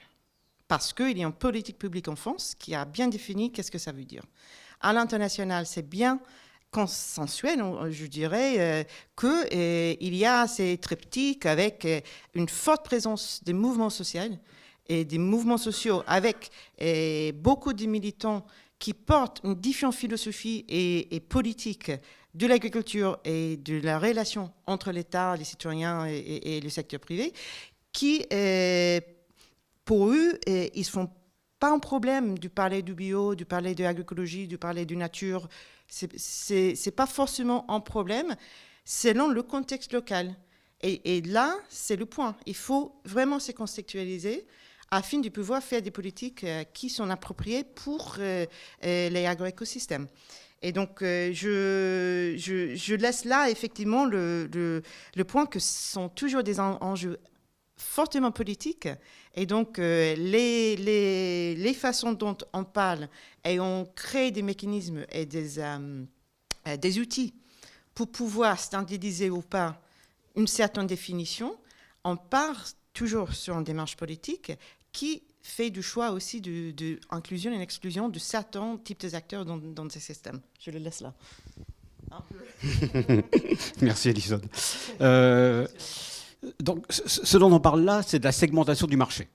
Parce qu'il y a une politique publique en France qui a bien défini qu'est-ce que ça veut dire. À l'international, c'est bien consensuel, je dirais, qu'il y a ces triptyques avec une forte présence des mouvements sociaux et des mouvements sociaux avec beaucoup de militants qui portent une différente philosophie et politique de l'agriculture et de la relation entre l'État, les citoyens et le secteur privé, qui, pour eux, ils ne font pas un problème de parler du bio, de parler de l'agroécologie, de parler de nature. Ce n'est pas forcément un problème selon le contexte local. Et là, c'est le point. Il faut vraiment se contextualiser afin de pouvoir faire des politiques qui sont appropriées pour les agroécosystèmes. Et donc, je laisse là, effectivement, le point que ce sont toujours des enjeux fortement politiques. Et donc, les façons dont on parle et on crée des mécanismes et des outils pour pouvoir standardiser ou pas une certaine définition, on part toujours sur une démarche politique qui fait du choix aussi de inclusion et exclusion de certains types d'acteurs dans ces systèmes. Je le laisse là. Merci, Alison. Donc, ce dont on parle là, c'est de la segmentation du marché.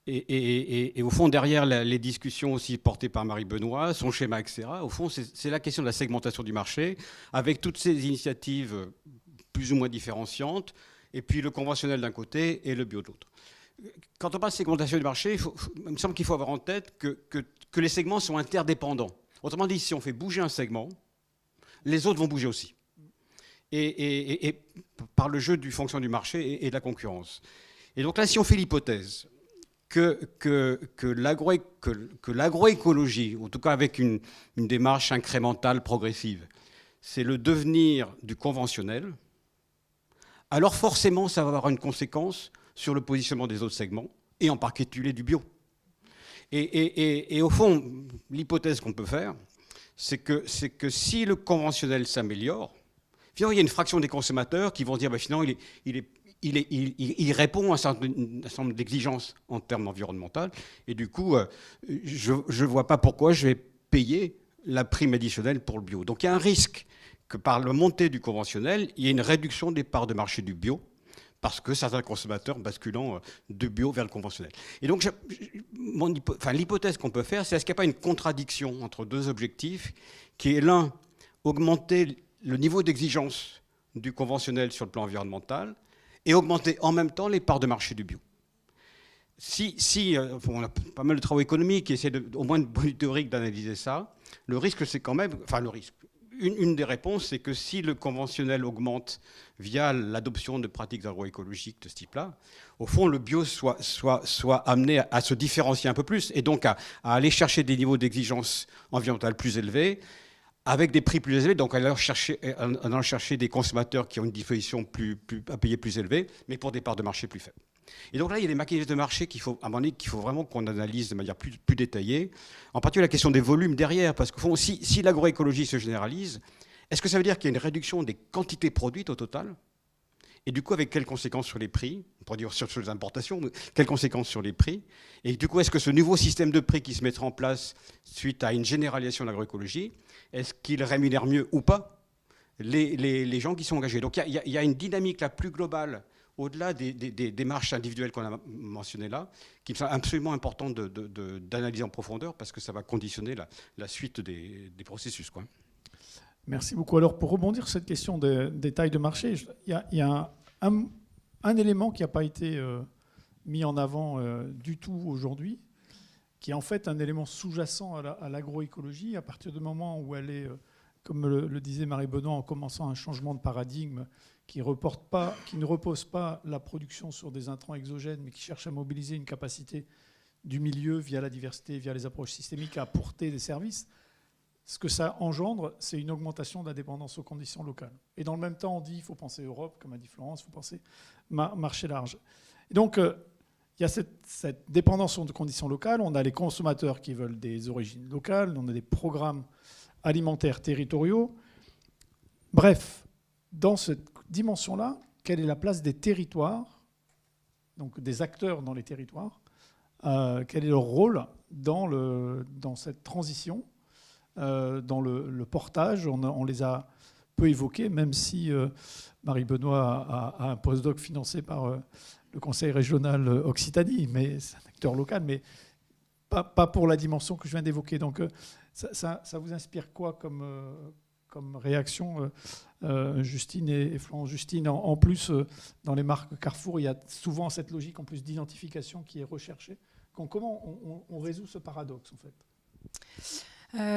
Et au fond, derrière les discussions aussi portées par Marie-Benoît, son schéma, etc., au fond, c'est la question de la segmentation du marché, avec toutes ces initiatives plus ou moins différenciantes, et puis le conventionnel d'un côté et le bio de l'autre. Quand on parle de segmentation du marché, il me semble qu'il faut avoir en tête que les segments sont interdépendants. Autrement dit, si on fait bouger un segment, les autres vont bouger aussi. Et par le jeu du fonctionnement du marché et de la concurrence. Et donc là, si on fait l'hypothèse que l'agroécologie, en tout cas avec une démarche incrémentale, progressive, c'est le devenir du conventionnel, alors forcément, ça va avoir une conséquence sur le positionnement des autres segments, et en particulier du bio. Et au fond, l'hypothèse qu'on peut faire, c'est que si le conventionnel s'améliore, finalement, il y a une fraction des consommateurs qui vont dire finalement, il répond à un certain nombre d'exigences en termes environnementaux. Et du coup, je ne vois pas pourquoi je vais payer la prime additionnelle pour le bio. Donc il y a un risque que par la montée du conventionnel, il y ait une réduction des parts de marché du bio, parce que certains consommateurs basculant du bio vers le conventionnel. Et donc, l'hypothèse qu'on peut faire, c'est est-ce qu'il n'y a pas une contradiction entre deux objectifs, qui est l'un, augmenter le niveau d'exigence du conventionnel sur le plan environnemental, et augmenter en même temps les parts de marché du bio. On a pas mal de travaux économiques qui essaient au moins de bonne théorique d'analyser ça. Le risque, c'est quand même... Enfin, le risque. Une des réponses, c'est que si le conventionnel augmente via l'adoption de pratiques agroécologiques de ce type-là, au fond, le bio soit amené à se différencier un peu plus et donc à aller chercher des niveaux d'exigence environnementale plus élevés, avec des prix plus élevés, donc en allant chercher des consommateurs qui ont une disposition à payer plus élevée, mais pour des parts de marché plus faibles. Et donc là, il y a des mécanismes de marché qu'il faut vraiment qu'on analyse de manière plus détaillée. En particulier la question des volumes derrière, parce que si l'agroécologie se généralise, est-ce que ça veut dire qu'il y a une réduction des quantités produites au total? Et du coup, avec quelles conséquences sur les prix? On pourrait dire sur les importations, mais quelles conséquences sur les prix? Et du coup, est-ce que ce nouveau système de prix qui se mettra en place suite à une généralisation de l'agroécologie, est-ce qu'il rémunère mieux ou pas les gens qui sont engagés? Donc il y a une dynamique la plus globale, au-delà des démarches individuelles qu'on a mentionnées là, qui me semble absolument important d'analyser en profondeur, parce que ça va conditionner la suite des processus, quoi. Merci beaucoup. Alors, pour rebondir sur cette question des tailles de marché, il y a un élément qui n'a pas été mis en avant du tout aujourd'hui, qui est en fait un élément sous-jacent à l'agroécologie, à partir du moment où elle est, comme le disait Marie Benoît, en commençant un changement de paradigme qui ne repose pas la production sur des intrants exogènes, mais qui cherche à mobiliser une capacité du milieu via la diversité, via les approches systémiques à apporter des services. Ce que ça engendre, c'est une augmentation de la dépendance aux conditions locales. Et dans le même temps, on dit qu'il faut penser Europe, comme a dit Florence, il faut penser marché large. Et donc, il y a cette dépendance aux conditions locales. On a les consommateurs qui veulent des origines locales, on a des programmes alimentaires territoriaux. Bref, dans cette dimension-là, quelle est la place des territoires, donc des acteurs dans les territoires, quel est leur rôle dans cette transition, dans le portage? On les a peu évoqués, même si Marie Benoît a un postdoc financé par le Conseil régional Occitanie, mais c'est un acteur local, mais pas pour la dimension que je viens d'évoquer. Donc ça vous inspire quoi comme réaction, Justine et Florence? Justine, en plus, dans les marques Carrefour, il y a souvent cette logique en plus d'identification qui est recherchée. Comment on résout ce paradoxe, en fait?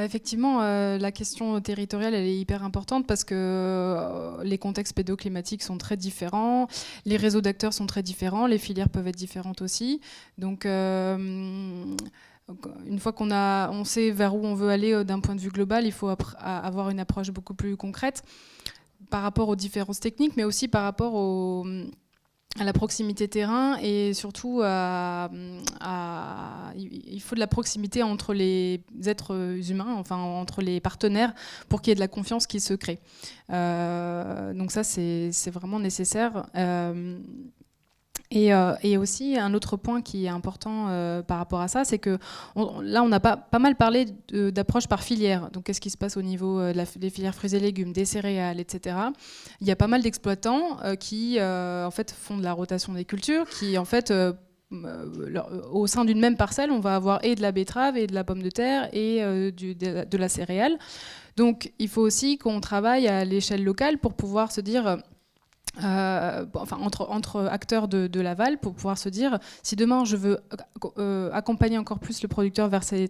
Effectivement, la question territoriale, elle est hyper importante parce que les contextes pédoclimatiques sont très différents, les réseaux d'acteurs sont très différents, les filières peuvent être différentes aussi. Donc, une fois on sait vers où on veut aller d'un point de vue global, il faut avoir une approche beaucoup plus concrète par rapport aux différences techniques, mais aussi par rapport à la proximité terrain et surtout il faut de la proximité entre les êtres humains, enfin entre les partenaires, pour qu'il y ait de la confiance qui se crée. Donc ça, c'est vraiment nécessaire. Et aussi, un autre point qui est important par rapport à ça, c'est que là, on a pas mal parlé d'approche par filière. Donc, qu'est-ce qui se passe au niveau des filières fruits et légumes, des céréales, etc. Il y a pas mal d'exploitants qui, en fait, font de la rotation des cultures, qui, en fait, au sein d'une même parcelle, on va avoir et de la betterave, et de la pomme de terre, et de la céréale. Donc, il faut aussi qu'on travaille à l'échelle locale pour pouvoir se dire... entre acteurs de l'aval, pour pouvoir se dire, si demain je veux accompagner encore plus le producteur vers ces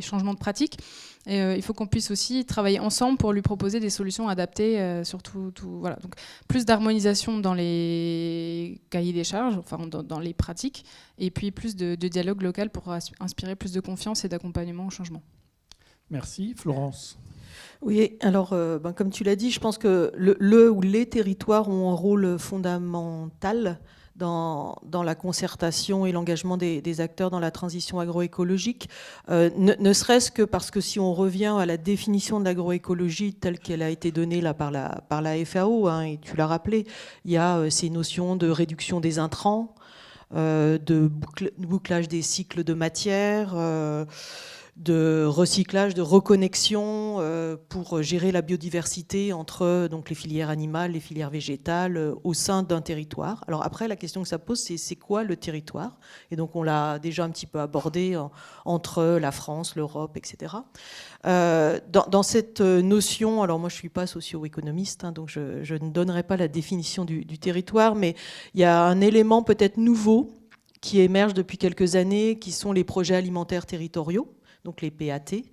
changements de pratiques, il faut qu'on puisse aussi travailler ensemble pour lui proposer des solutions adaptées, surtout voilà. Donc plus d'harmonisation dans les cahiers des charges, enfin dans les pratiques, et puis plus de dialogue local pour inspirer plus de confiance et d'accompagnement au changement. Merci. Florence. Oui, alors comme tu l'as dit, je pense que le ou les territoires ont un rôle fondamental dans la concertation et l'engagement des acteurs dans la transition agroécologique, ne serait-ce que parce que si on revient à la définition de l'agroécologie telle qu'elle a été donnée là par la FAO, hein, et tu l'as rappelé, il y a ces notions de réduction des intrants, de bouclage des cycles de matière, de recyclage, de reconnexion pour gérer la biodiversité entre donc, les filières animales, les filières végétales au sein d'un territoire. Alors après, la question que ça pose, c'est quoi le territoire? Et donc on l'a déjà un petit peu abordé entre la France, l'Europe, etc. Dans cette notion, alors moi je ne suis pas socio-économiste, hein, donc je ne donnerai pas la définition du territoire, mais il y a un élément peut-être nouveau qui émerge depuis quelques années, qui sont les projets alimentaires territoriaux, donc les PAT.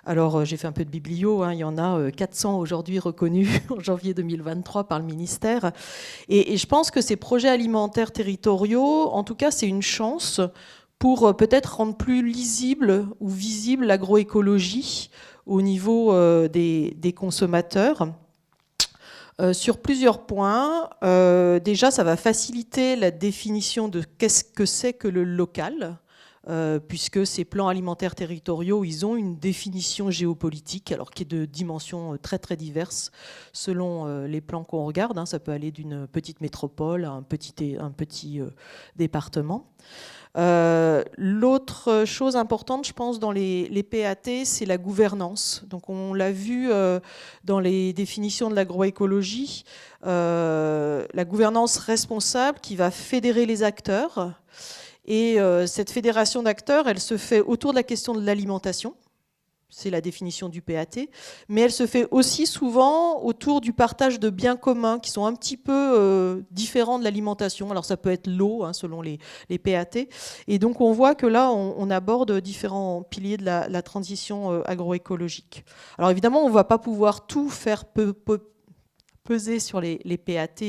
Alors j'ai fait un peu de biblio, hein, il y en a 400 aujourd'hui reconnus en janvier 2023 par le ministère. Et je pense que ces projets alimentaires territoriaux, en tout cas c'est une chance pour peut-être rendre plus lisible ou visible l'agroécologie au niveau des consommateurs. Sur plusieurs points. Déjà, ça va faciliter la définition de qu'est-ce que c'est que le local, puisque ces plans alimentaires territoriaux, ils ont une définition géopolitique, alors qui est de dimensions très très diverses selon les plans qu'on regarde. Hein. Ça peut aller d'une petite métropole à un petit département. L'autre chose importante, je pense, dans les PAT, c'est la gouvernance. Donc on l'a vu dans les définitions de l'agroécologie, la gouvernance responsable qui va fédérer les acteurs. Et cette fédération d'acteurs, elle se fait autour de la question de l'alimentation. C'est la définition du PAT, mais elle se fait aussi souvent autour du partage de biens communs qui sont un petit peu différents de l'alimentation. Alors ça peut être l'eau, hein, selon les PAT. Et donc on voit que là, on aborde différents piliers de la transition agroécologique. Alors évidemment, on ne va pas pouvoir tout faire peser sur les PAT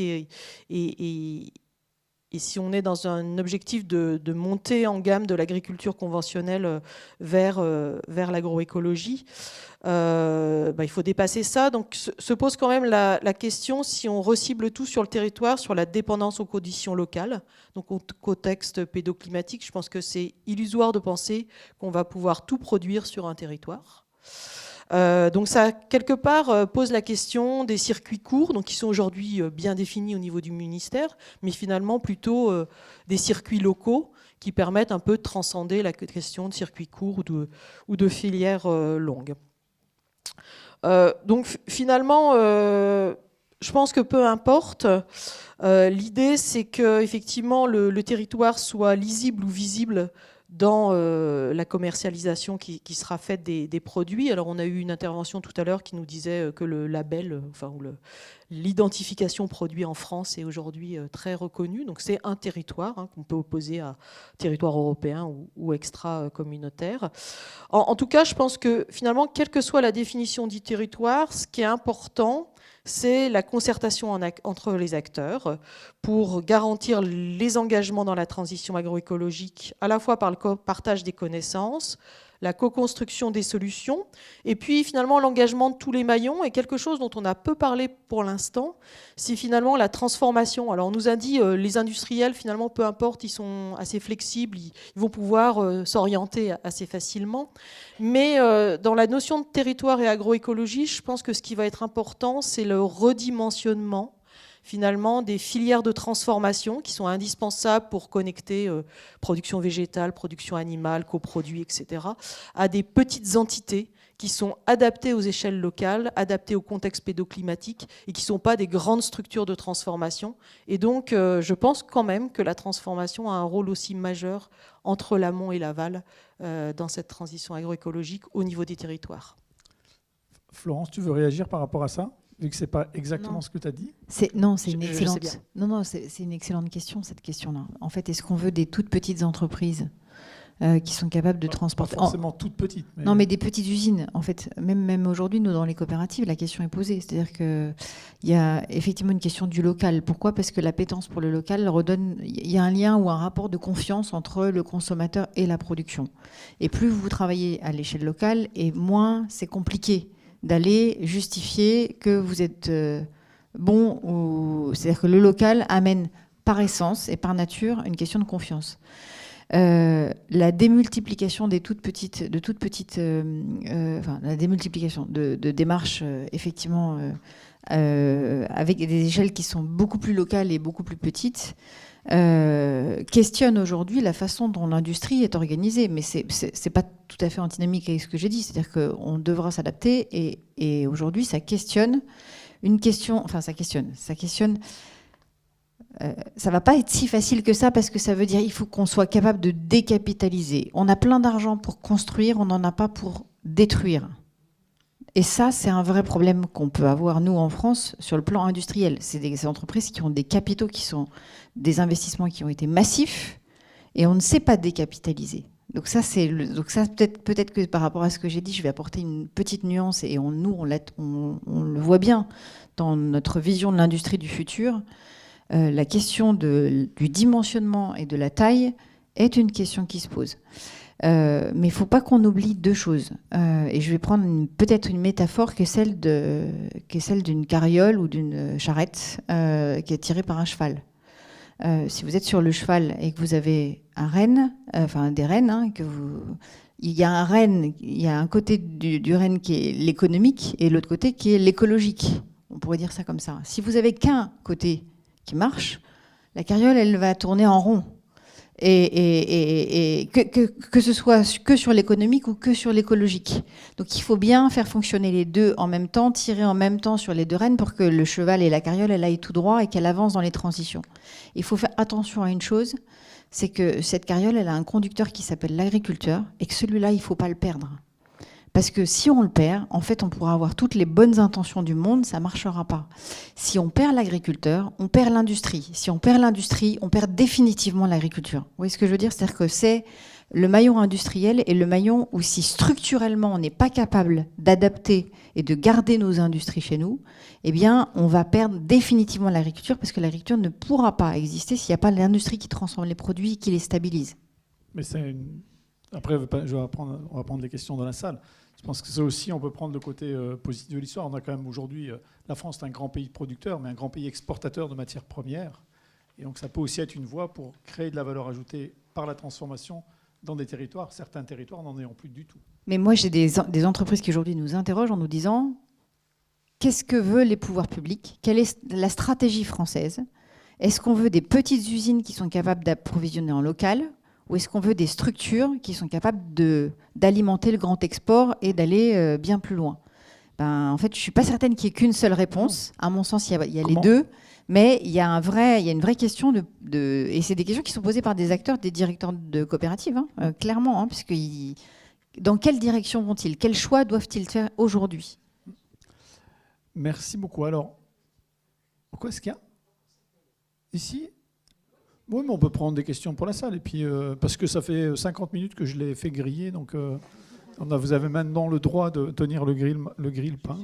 et si on est dans un objectif de montée en gamme de l'agriculture conventionnelle vers l'agroécologie, il faut dépasser ça. Donc se pose quand même la question si on recible tout sur le territoire, sur la dépendance aux conditions locales, donc au contexte pédoclimatique. Je pense que c'est illusoire de penser qu'on va pouvoir tout produire sur un territoire. Donc ça, quelque part, pose la question des circuits courts, donc qui sont aujourd'hui bien définis au niveau du ministère, mais finalement plutôt des circuits locaux qui permettent un peu de transcender la question de circuits courts ou de filières longues. Donc finalement, je pense que peu importe. L'idée, c'est que effectivement le territoire soit lisible ou visible dans la commercialisation qui sera faite des produits. Alors on a eu une intervention tout à l'heure qui nous disait que le label, l'identification produit en France est aujourd'hui très reconnue. Donc c'est un territoire, hein, qu'on peut opposer à territoire européen ou extra-communautaire. En tout cas, je pense que finalement, quelle que soit la définition du territoire, ce qui est important, c'est la concertation entre les acteurs pour garantir les engagements dans la transition agroécologique, à la fois par le partage des connaissances, la co-construction des solutions, et puis finalement l'engagement de tous les maillons. Et quelque chose dont on a peu parlé pour l'instant, c'est finalement la transformation. Alors on nous a dit les industriels, finalement, peu importe, ils sont assez flexibles, ils vont pouvoir s'orienter assez facilement. Mais dans la notion de territoire et agroécologie, je pense que ce qui va être important, c'est le redimensionnement finalement des filières de transformation qui sont indispensables pour connecter production végétale, production animale, coproduits, etc., à des petites entités qui sont adaptées aux échelles locales, adaptées au contexte pédoclimatique et qui ne sont pas des grandes structures de transformation. Et donc, je pense quand même que la transformation a un rôle aussi majeur entre l'amont et l'aval dans cette transition agroécologique au niveau des territoires. Florence, tu veux réagir par rapport à ça ? Vu que ce n'est pas exactement ce que tu as dit. C'est une excellente. C'est une excellente question, cette question-là. En fait, est-ce qu'on veut des toutes petites entreprises qui sont capables de transporter... Pas forcément toutes petites. Mais... Non, mais des petites usines. En fait, même aujourd'hui, nous, dans les coopératives, la question est posée. C'est-à-dire qu'il y a effectivement une question du local. Pourquoi ? Parce que l'appétence pour le local redonne... Il y a un lien ou un rapport de confiance entre le consommateur et la production. Et plus vous travaillez à l'échelle locale, et moins c'est compliqué d'aller justifier que vous êtes bon. C'est-à-dire que le local amène par essence et par nature une question de confiance. La démultiplication la démultiplication de démarches, effectivement, avec des échelles qui sont beaucoup plus locales et beaucoup plus petites, questionne aujourd'hui la façon dont l'industrie est organisée. Mais c'est pas tout à fait antinomique avec ce que j'ai dit. C'est-à-dire qu'on devra s'adapter et aujourd'hui, ça questionne une question... Enfin, ça questionne... ça va pas être si facile que ça parce que ça veut dire qu'il faut qu'on soit capable de décapitaliser. On a plein d'argent pour construire, on n'en a pas pour détruire. Et ça, c'est un vrai problème qu'on peut avoir, nous, en France, sur le plan industriel. C'est des entreprises qui ont des capitaux, qui sont des investissements qui ont été massifs, et on ne sait pas décapitaliser. Donc ça, peut-être que par rapport à ce que j'ai dit, je vais apporter une petite nuance, et on le voit bien dans notre vision de l'industrie du futur. La question du dimensionnement et de la taille est une question qui se pose. Mais il ne faut pas qu'on oublie deux choses. Et je vais prendre peut-être une métaphore qui est celle d'une carriole ou d'une charrette qui est tirée par un cheval. Si vous êtes sur le cheval et que vous avez un renne, des rennes, hein, il y a un renne, il y a un côté du renne qui est l'économique et l'autre côté qui est l'écologique. On pourrait dire ça comme ça. Si vous avez qu'un côté qui marche, la carriole, elle va tourner en rond. Et que ce soit que sur l'économique ou que sur l'écologique. Donc il faut bien faire fonctionner les deux en même temps, tirer en même temps sur les deux rênes pour que le cheval et la carriole, elle aille tout droit et qu'elle avance dans les transitions. Il faut faire attention à une chose, c'est que cette carriole, elle a un conducteur qui s'appelle l'agriculteur et que celui-là, il ne faut pas le perdre. Parce que si on le perd, en fait, on pourra avoir toutes les bonnes intentions du monde, ça ne marchera pas. Si on perd l'agriculteur, on perd l'industrie. Si on perd l'industrie, on perd définitivement l'agriculture. Vous voyez ce que je veux dire ? C'est-à-dire que c'est le maillon industriel et le maillon où si structurellement on n'est pas capable d'adapter et de garder nos industries chez nous, eh bien, on va perdre définitivement l'agriculture parce que l'agriculture ne pourra pas exister s'il n'y a pas l'industrie qui transforme les produits et qui les stabilise. Mais après, on va prendre les questions dans la salle. Je pense que ça aussi, on peut prendre le côté positif de l'histoire. On a quand même aujourd'hui, la France est un grand pays producteur, mais un grand pays exportateur de matières premières. Et donc ça peut aussi être une voie pour créer de la valeur ajoutée par la transformation dans des territoires. Certains territoires n'en ayant plus du tout. Mais moi, j'ai des entreprises qui aujourd'hui nous interrogent en nous disant qu'est-ce que veulent les pouvoirs publics ? Quelle est la stratégie française ? Est-ce qu'on veut des petites usines qui sont capables d'approvisionner en local ? Ou est-ce qu'on veut des structures qui sont capables d'alimenter le grand export et d'aller bien plus loin ? En fait, je ne suis pas certaine qu'il n'y ait qu'une seule réponse. À mon sens, il y a les deux. Mais il y a une vraie question et c'est des questions qui sont posées par des acteurs, des directeurs de coopératives, clairement. Puisque dans quelle direction vont-ils ? Quels choix doivent-ils faire aujourd'hui ? Merci beaucoup. Alors, quoi est-ce qu'il y a ici ? Oui, mais on peut prendre des questions pour la salle. Et puis, parce que ça fait 50 minutes que je l'ai fait griller. Donc, vous avez maintenant le droit de tenir le grill-pain.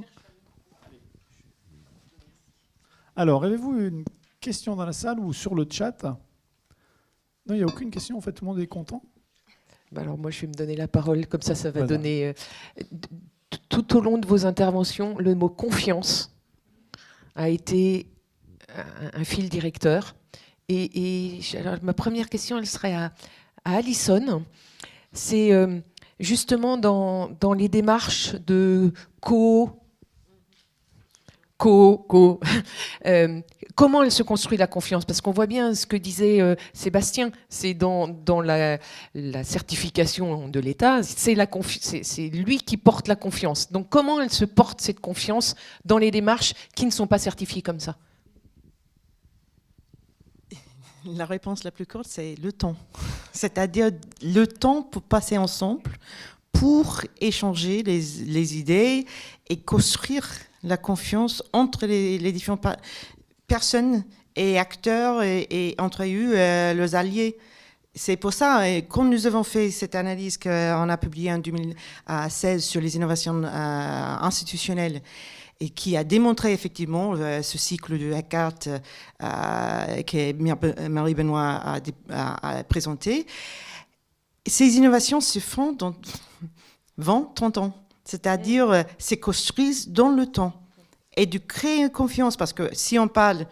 Alors, avez-vous une question dans la salle ou sur le chat ? Non, il n'y a aucune question. En fait, tout le monde est content. Alors, moi, je vais me donner la parole. Comme ça va donner... Tout au long de vos interventions, le mot « confiance » a été un fil directeur. Alors, ma première question, elle serait à Alison. C'est justement dans les démarches de comment elle se construit la confiance ? Parce qu'on voit bien ce que disait Sébastien, c'est dans la certification de l'État, c'est lui qui porte la confiance. Donc comment elle se porte cette confiance dans les démarches qui ne sont pas certifiées comme ça ? La réponse la plus courte, c'est le temps. C'est-à-dire le temps pour passer ensemble, pour échanger les idées et construire la confiance entre les différentes personnes et acteurs et entre eux, leurs alliés. C'est pour ça, quand nous avons fait cette analyse qu'on a publiée en 2016 sur les innovations institutionnelles, et qui a démontré effectivement ce cycle de Eckart que Marie Benoît a présenté. Ces innovations se font dans 20-30 ans, c'est-à-dire se construisent dans le temps et de créer une confiance, parce que si on parle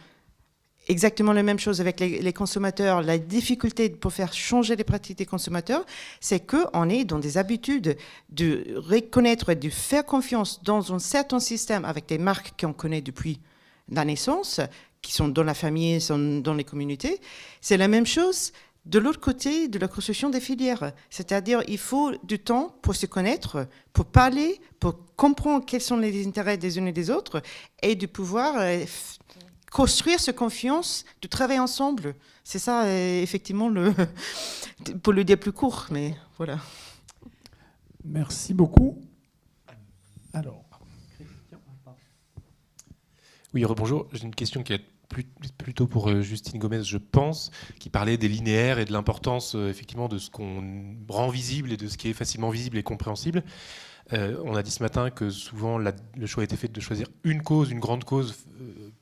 exactement la même chose avec les consommateurs. La difficulté pour faire changer les pratiques des consommateurs, c'est qu'on est dans des habitudes de reconnaître et de faire confiance dans un certain système avec des marques qu'on connaît depuis la naissance, qui sont dans la famille, sont dans les communautés. C'est la même chose de l'autre côté de la construction des filières. C'est-à-dire il faut du temps pour se connaître, pour parler, pour comprendre quels sont les intérêts des uns et des autres, et de pouvoir construire cette confiance, de travailler ensemble. C'est ça, effectivement, pour le dire plus court, mais voilà. Merci beaucoup. Alors. Oui, rebonjour. J'ai une question qui est plutôt pour Justine Gomez, je pense, qui parlait des linéaires et de l'importance effectivement de ce qu'on rend visible et de ce qui est facilement visible et compréhensible. On a dit ce matin que souvent le choix a été fait de choisir une cause, une grande cause,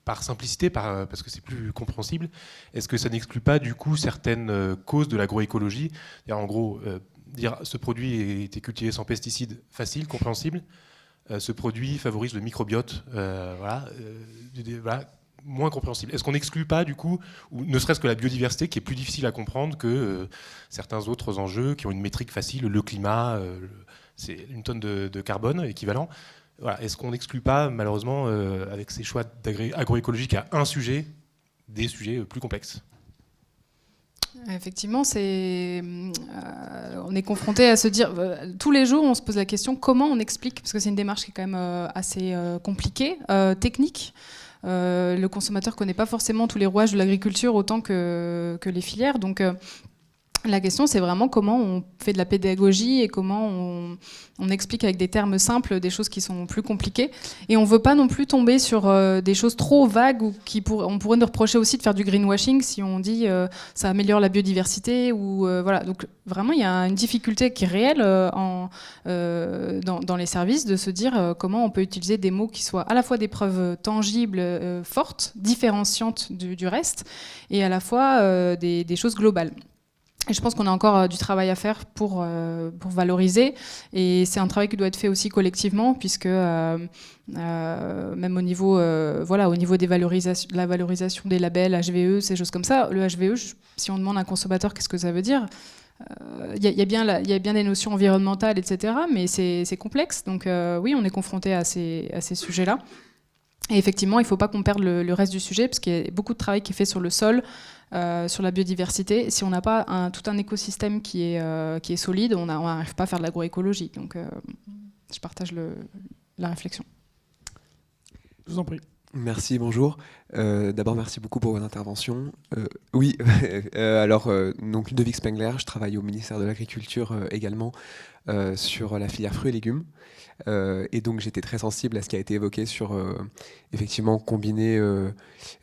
par simplicité, parce que c'est plus compréhensible. Est-ce que ça n'exclut pas du coup certaines causes de l'agroécologie ? En gros, dire ce produit a été cultivé sans pesticides, facile, compréhensible. Ce produit favorise le microbiote, voilà, moins compréhensible. Est-ce qu'on n'exclut pas, du coup, ou ne serait-ce que la biodiversité, qui est plus difficile à comprendre que certains autres enjeux qui ont une métrique facile, le climat, c'est une tonne de carbone équivalent. Voilà. Est-ce qu'on n'exclut pas, malheureusement, avec ces choix agroécologiques à un sujet, des sujets plus complexes ? Effectivement, on est confronté à se dire, tous les jours, on se pose la question comment on explique, parce que c'est une démarche qui est quand même assez compliquée, technique. Le consommateur ne connaît pas forcément tous les rouages de l'agriculture autant que les filières. Donc, la question, c'est vraiment comment on fait de la pédagogie et comment on explique avec des termes simples des choses qui sont plus compliquées. Et on ne veut pas non plus tomber sur des choses trop vagues ou on pourrait nous reprocher aussi de faire du greenwashing si on dit ça améliore la biodiversité. Voilà. Donc vraiment, il y a une difficulté qui est réelle dans les services de se dire comment on peut utiliser des mots qui soient à la fois des preuves tangibles, fortes, différenciantes du reste, et à la fois des choses globales. Et je pense qu'on a encore du travail à faire pour valoriser. Et c'est un travail qui doit être fait aussi collectivement, puisque même au niveau, au niveau des la valorisation des labels, HVE, ces choses comme ça, le HVE, si on demande à un consommateur qu'est-ce que ça veut dire, il y a bien des notions environnementales, etc., mais c'est complexe. Donc oui, on est confronté à ces sujets-là. Et effectivement, il ne faut pas qu'on perde le reste du sujet, parce qu'il y a beaucoup de travail qui est fait sur le sol, sur la biodiversité. Si on n'a pas tout un écosystème qui est solide, on n'arrive pas à faire de l'agroécologie. Donc, je partage la réflexion. Je vous en prie. Merci, bonjour. D'abord, merci beaucoup pour votre intervention. Oui, donc Ludovic Spengler, je travaille au ministère de l'Agriculture également sur la filière fruits et légumes. Et donc j'étais très sensible à ce qui a été évoqué sur effectivement combiner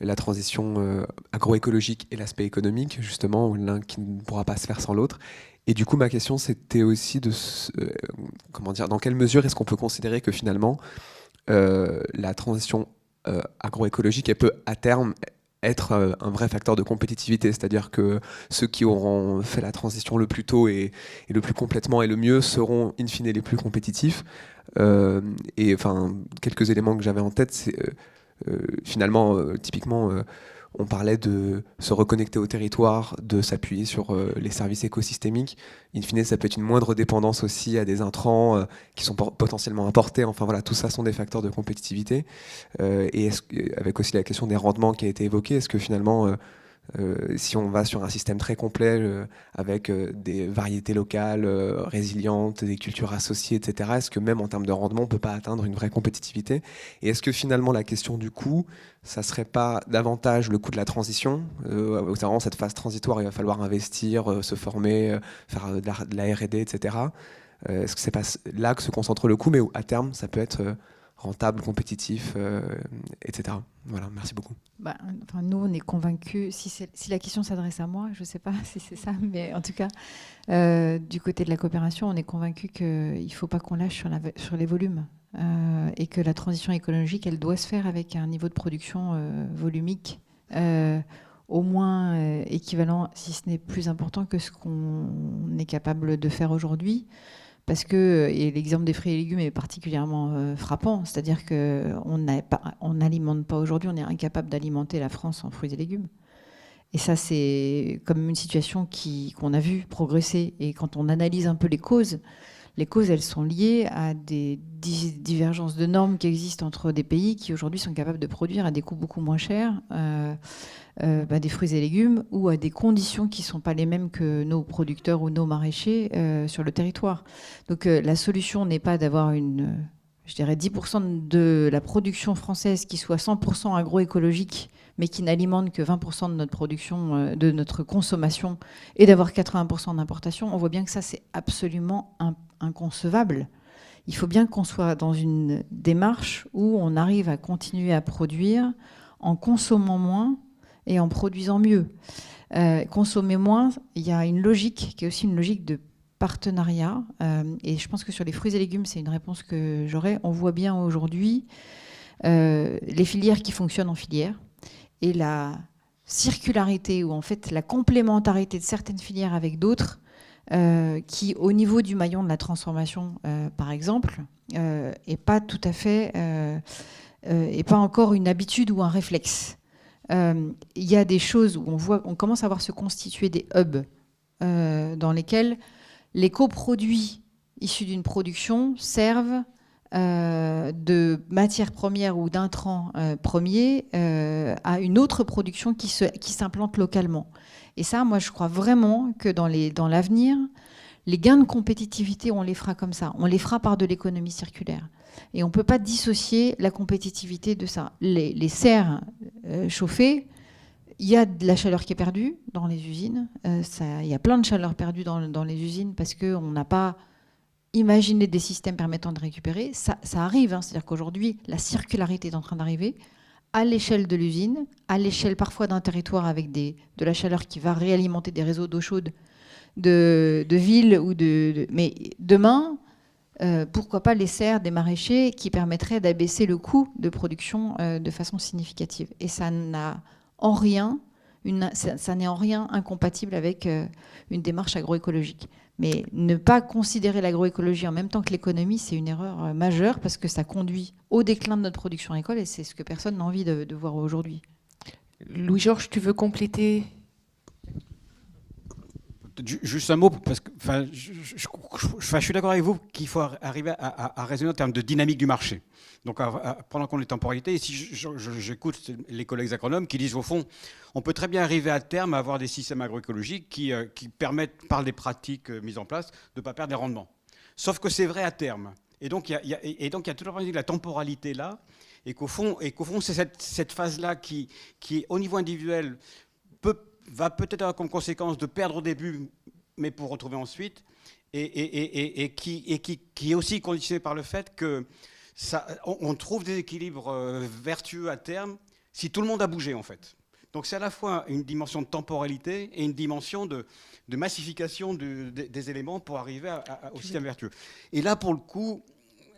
la transition agroécologique et l'aspect économique, justement, l'un qui ne pourra pas se faire sans l'autre. Et du coup, ma question, c'était aussi dans quelle mesure est-ce qu'on peut considérer que finalement la transition agroécologique, elle peut à terme être un vrai facteur de compétitivité, c'est-à-dire que ceux qui auront fait la transition le plus tôt et le plus complètement et le mieux seront in fine les plus compétitifs. Et enfin, quelques éléments que j'avais en tête, c'est finalement, typiquement, on parlait de se reconnecter au territoire, de s'appuyer sur les services écosystémiques. In fine, ça peut être une moindre dépendance aussi à des intrants qui sont potentiellement importés. Enfin voilà, tout ça sont des facteurs de compétitivité. Et avec aussi la question des rendements qui a été évoquée, est-ce que finalement, si on va sur un système très complet avec des variétés locales résilientes, des cultures associées, etc., est-ce que même en termes de rendement, on ne peut pas atteindre une vraie compétitivité ? Et est-ce que finalement la question du coût, ça ne serait pas davantage le coût de la transition ? Vraiment cette phase transitoire, il va falloir investir, se former, faire de la R&D, etc. Est-ce que c'est pas là que se concentre le coût, mais à terme, ça peut être rentable, compétitif, etc. Voilà, merci beaucoup. Nous, on est convaincus, si la question s'adresse à moi, je ne sais pas si c'est ça, mais en tout cas, du côté de la coopération, on est convaincus qu'il ne faut pas qu'on lâche sur les volumes et que la transition écologique, elle doit se faire avec un niveau de production volumique au moins équivalent, si ce n'est plus important que ce qu'on est capable de faire aujourd'hui. Parce que, et l'exemple des fruits et légumes est particulièrement frappant, c'est-à-dire qu'on n'alimente pas aujourd'hui, on est incapable d'alimenter la France en fruits et légumes. Et ça, c'est comme une situation qu'on a vu progresser. Et quand on analyse un peu les causes, elles sont liées à des divergences de normes qui existent entre des pays qui aujourd'hui sont capables de produire à des coûts beaucoup moins chers des fruits et légumes, ou à des conditions qui ne sont pas les mêmes que nos producteurs ou nos maraîchers sur le territoire. Donc la solution n'est pas d'avoir je dirais 10% de la production française qui soit 100% agroécologique, mais qui n'alimente que 20% de notre production, de notre consommation, et d'avoir 80% d'importation. On voit bien que ça, c'est absolument inconcevable. Il faut bien qu'on soit dans une démarche où on arrive à continuer à produire en consommant moins et en produisant mieux. Consommer moins, il y a une logique qui est aussi une logique de partenariat. Et je pense que sur les fruits et légumes, c'est une réponse que j'aurais. On voit bien aujourd'hui les filières qui fonctionnent en filière et la circularité, ou en fait la complémentarité de certaines filières avec d'autres, qui, au niveau du maillon de la transformation, par exemple, est pas tout à fait, est pas encore une habitude ou un réflexe. Il y a des choses où on commence à voir se constituer des hubs dans lesquels les coproduits issus d'une production servent de matières premières ou d'intrants premiers à une autre production qui s'implante localement. Et ça, moi, je crois vraiment que dans l'avenir, les gains de compétitivité, on les fera comme ça. On les fera par de l'économie circulaire. Et on ne peut pas dissocier la compétitivité de ça. Les serres chauffées, il y a de la chaleur qui est perdue dans les usines. Il y a plein de chaleur perdue dans les usines parce qu'on n'a pas imaginé des systèmes permettant de récupérer. Ça arrive, hein. C'est-à-dire qu'aujourd'hui, la circularité est en train d'arriver à l'échelle de l'usine, à l'échelle parfois d'un territoire avec de la chaleur qui va réalimenter des réseaux d'eau chaude de villes. Mais demain, pourquoi pas les serres des maraîchers qui permettraient d'abaisser le coût de production de façon significative. Et ça n'a en rien, ça n'est en rien incompatible avec une démarche agroécologique. Mais ne pas considérer l'agroécologie en même temps que l'économie, c'est une erreur majeure parce que ça conduit au déclin de notre production agricole et c'est ce que personne n'a envie de voir aujourd'hui. Louis-Georges, tu veux compléter ? Juste un mot, parce que je suis d'accord avec vous qu'il faut arriver à raisonner en termes de dynamique du marché. Donc à prendre en compte les temporalités. Et si j'écoute les collègues agronomes qui disent au fond, on peut très bien arriver à terme à avoir des systèmes agroécologiques qui permettent, par des pratiques mises en place, de ne pas perdre des rendements. Sauf que c'est vrai à terme. Et donc il y a toute la temporalité là, et qu'au fond c'est cette phase-là qui au niveau individuel va peut-être avoir comme conséquence de perdre au début, mais pour retrouver ensuite, et qui est aussi conditionné par le fait que on trouve des équilibres vertueux à terme si tout le monde a bougé, en fait. Donc c'est à la fois une dimension de temporalité et une dimension de massification des éléments pour arriver au système vertueux. Et là, pour le coup,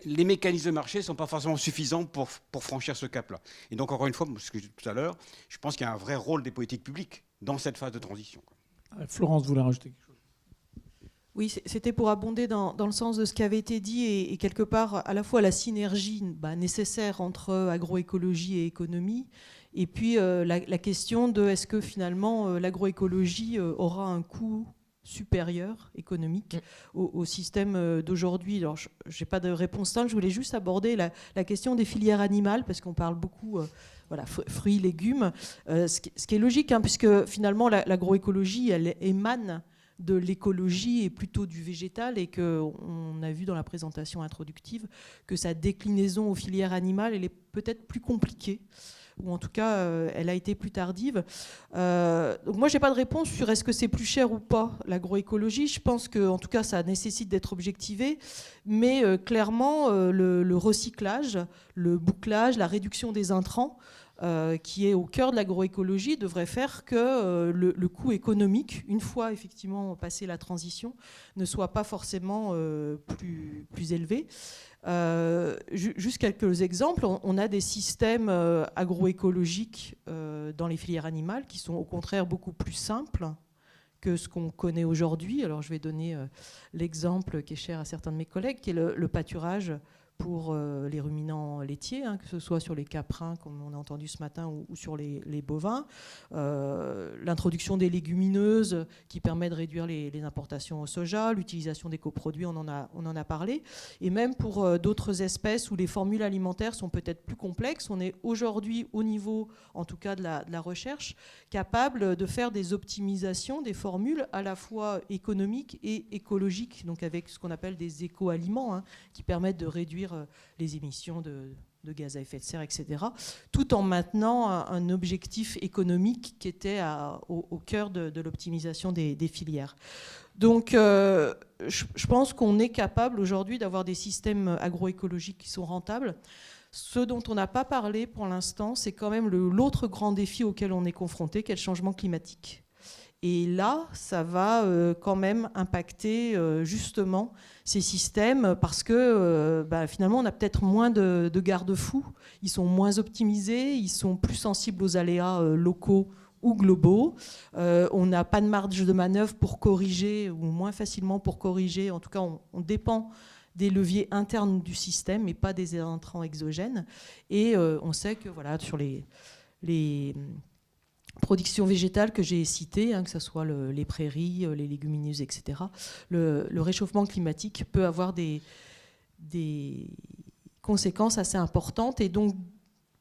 les mécanismes de marché ne sont pas forcément suffisants pour franchir ce cap-là. Et donc, encore une fois, ce que j'ai dit tout à l'heure, je pense qu'il y a un vrai rôle des politiques publiques dans cette phase de transition. Florence voulait rajouter quelque chose. Oui, c'était pour abonder dans le sens de ce qui avait été dit et quelque part à la fois la synergie nécessaire entre agroécologie et économie, et puis la question de est-ce que finalement l'agroécologie aura un coût supérieur économique au système d'aujourd'hui. Alors, je n'ai pas de réponse simple, je voulais juste aborder la question des filières animales, parce qu'on parle beaucoup fruits, légumes, ce qui est logique, hein, puisque finalement l'agroécologie, elle émane de l'écologie et plutôt du végétal, et qu'on a vu dans la présentation introductive que sa déclinaison aux filières animales, elle est peut-être plus compliquée, ou en tout cas, elle a été plus tardive. Donc moi, je n'ai pas de réponse sur est-ce que c'est plus cher ou pas, l'agroécologie. Je pense qu'en tout cas, ça nécessite d'être objectivé, mais clairement, le recyclage, le bouclage, la réduction des intrants, qui est au cœur de l'agroécologie, devrait faire que le coût économique, une fois effectivement passé la transition, ne soit pas forcément plus élevé. Juste quelques exemples. On a des systèmes agroécologiques dans les filières animales qui sont au contraire beaucoup plus simples que ce qu'on connaît aujourd'hui. Alors je vais donner l'exemple qui est cher à certains de mes collègues, qui est le pâturage pour les ruminants laitiers, que ce soit sur les caprins, comme on a entendu ce matin, ou sur les bovins. L'introduction des légumineuses qui permet de réduire les importations au soja, l'utilisation des coproduits, on en a parlé. Et même pour d'autres espèces où les formules alimentaires sont peut-être plus complexes, on est aujourd'hui au niveau, en tout cas de la recherche, capable de faire des optimisations des formules à la fois économiques et écologiques, donc avec ce qu'on appelle des éco-aliments, qui permettent de réduire les émissions de gaz à effet de serre, etc., tout en maintenant un objectif économique qui était au cœur de l'optimisation des filières. Donc, je pense qu'on est capable aujourd'hui d'avoir des systèmes agroécologiques qui sont rentables. Ce dont on n'a pas parlé pour l'instant, c'est quand même l'autre grand défi auquel on est confronté, qui est le changement climatique. Et là, ça va quand même impacter justement ces systèmes parce que finalement, on a peut-être moins de garde-fous. Ils sont moins optimisés, ils sont plus sensibles aux aléas locaux ou globaux. On n'a pas de marge de manœuvre pour corriger, ou moins facilement pour corriger. En tout cas, on dépend des leviers internes du système et pas des intrants exogènes. Et on sait que voilà, sur les productions végétales que j'ai citées, que ce soit les prairies, les légumineuses, etc., le réchauffement climatique peut avoir des conséquences assez importantes. Et donc,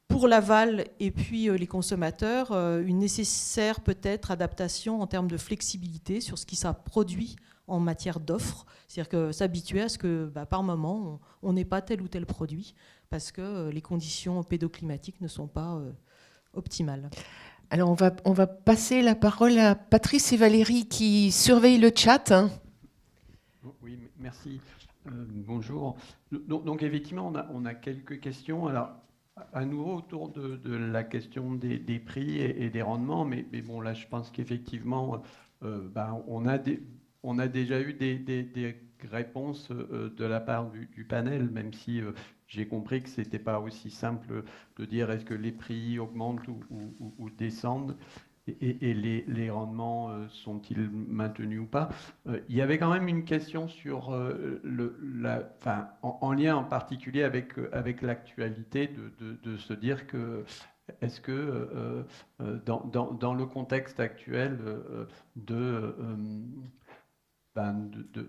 pour l'aval et puis les consommateurs, une nécessaire peut-être adaptation en termes de flexibilité sur ce qui sera produit en matière d'offres. C'est-à-dire que s'habituer à ce que par moment, on n'ait pas tel ou tel produit parce que les conditions pédoclimatiques ne sont pas optimales. Alors, on va passer la parole à Patrice et Valérie qui surveillent le chat. Oui, merci. Bonjour. Donc effectivement, on a quelques questions. Alors, à nouveau autour de la question des prix et des rendements, mais bon, là, je pense qu'effectivement, on a déjà eu des réponses de la part du panel, même si j'ai compris que ce n'était pas aussi simple de dire est-ce que les prix augmentent ou descendent et les rendements sont-ils maintenus ou pas. Il y avait quand même une question sur en lien en particulier avec l'actualité de se dire que est-ce que dans le contexte actuel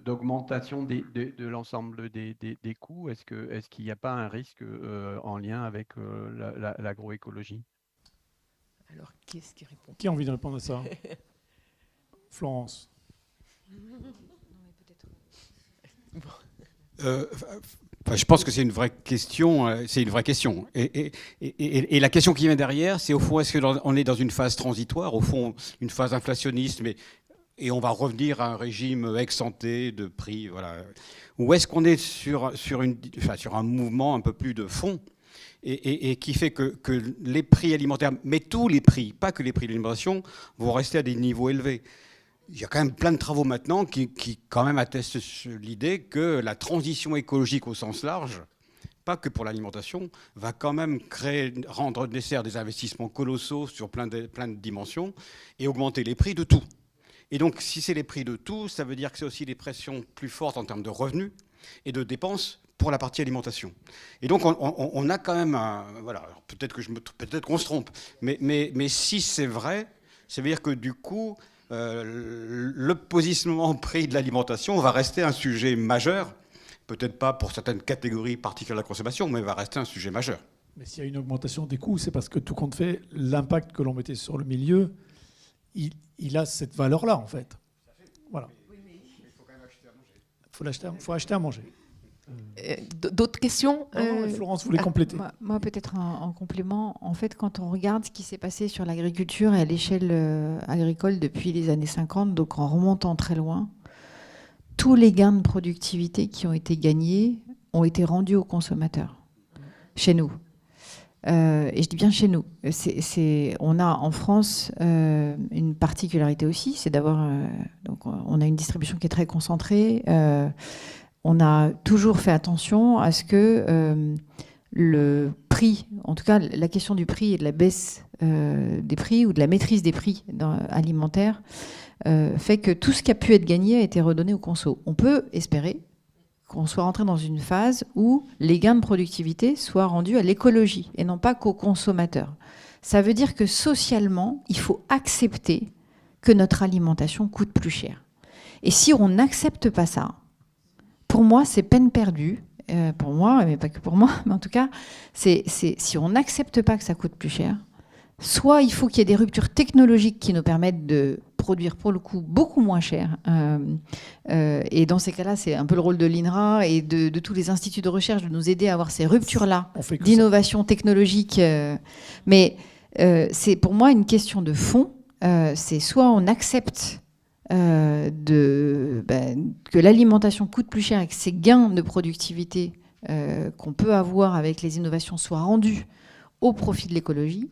d'augmentation de l'ensemble des coûts, est-ce qu'il n'y a pas un risque en lien avec l'agroécologie? Alors, qui est-ce qui répond? Qui a envie de répondre à ça? Florence. Je pense que c'est une vraie question. Et la question qui vient derrière, c'est au fond, est-ce qu'on est dans une phase transitoire, au fond, une phase inflationniste, et on va revenir à un régime ex-ante de prix, voilà. Ou est-ce qu'on est sur un mouvement un peu plus de fond et qui fait que les prix alimentaires, mais tous les prix, pas que les prix de l'alimentation, vont rester à des niveaux élevés. Il y a quand même plein de travaux maintenant qui quand même attestent l'idée que la transition écologique au sens large, pas que pour l'alimentation, va quand même rendre nécessaire des investissements colossaux sur plein de dimensions et augmenter les prix de tout. Et donc, si c'est les prix de tout, ça veut dire que c'est aussi des pressions plus fortes en termes de revenus et de dépenses pour la partie alimentation. Et donc, on a quand même voilà, peut-être qu'on se trompe, mais si c'est vrai, ça veut dire que du coup, le positionnement prix de l'alimentation va rester un sujet majeur, peut-être pas pour certaines catégories particulières de la consommation, mais va rester un sujet majeur. Mais s'il y a une augmentation des coûts, c'est parce que tout compte fait, l'impact que l'on mettait sur le milieu, il a cette valeur-là, en fait. Voilà. Il faut quand même acheter à manger. Il faut acheter à manger. D'autres questions? Non, Florence voulait compléter. Moi, peut-être en complément, en fait, quand on regarde ce qui s'est passé sur l'agriculture et à l'échelle agricole depuis les années 50, donc en remontant très loin, tous les gains de productivité qui ont été gagnés ont été rendus aux consommateurs, chez nous. Et je dis bien chez nous. On a en France une particularité aussi, c'est d'avoir... donc on a une distribution qui est très concentrée. On a toujours fait attention à ce que le prix prix, en tout cas la question du prix et de la baisse des prix ou de la maîtrise des prix alimentaires fait que tout ce qui a pu être gagné a été redonné aux consos. On peut espérer qu'on soit rentré dans une phase où les gains de productivité soient rendus à l'écologie et non pas qu'aux consommateurs. Ça veut dire que socialement, il faut accepter que notre alimentation coûte plus cher. Et si on n'accepte pas ça, pour moi, c'est peine perdue. Pour moi, mais pas que pour moi, mais en tout cas, si on n'accepte pas que ça coûte plus cher, soit il faut qu'il y ait des ruptures technologiques qui nous permettent de produire pour le coup beaucoup moins cher. Et dans ces cas-là, c'est un peu le rôle de l'INRA et de tous les instituts de recherche de nous aider à avoir ces ruptures-là d'innovation technologique. Mais c'est pour moi une question de fond. C'est soit on accepte que l'alimentation coûte plus cher et que ces gains de productivité qu'on peut avoir avec les innovations soient rendus au profit de l'écologie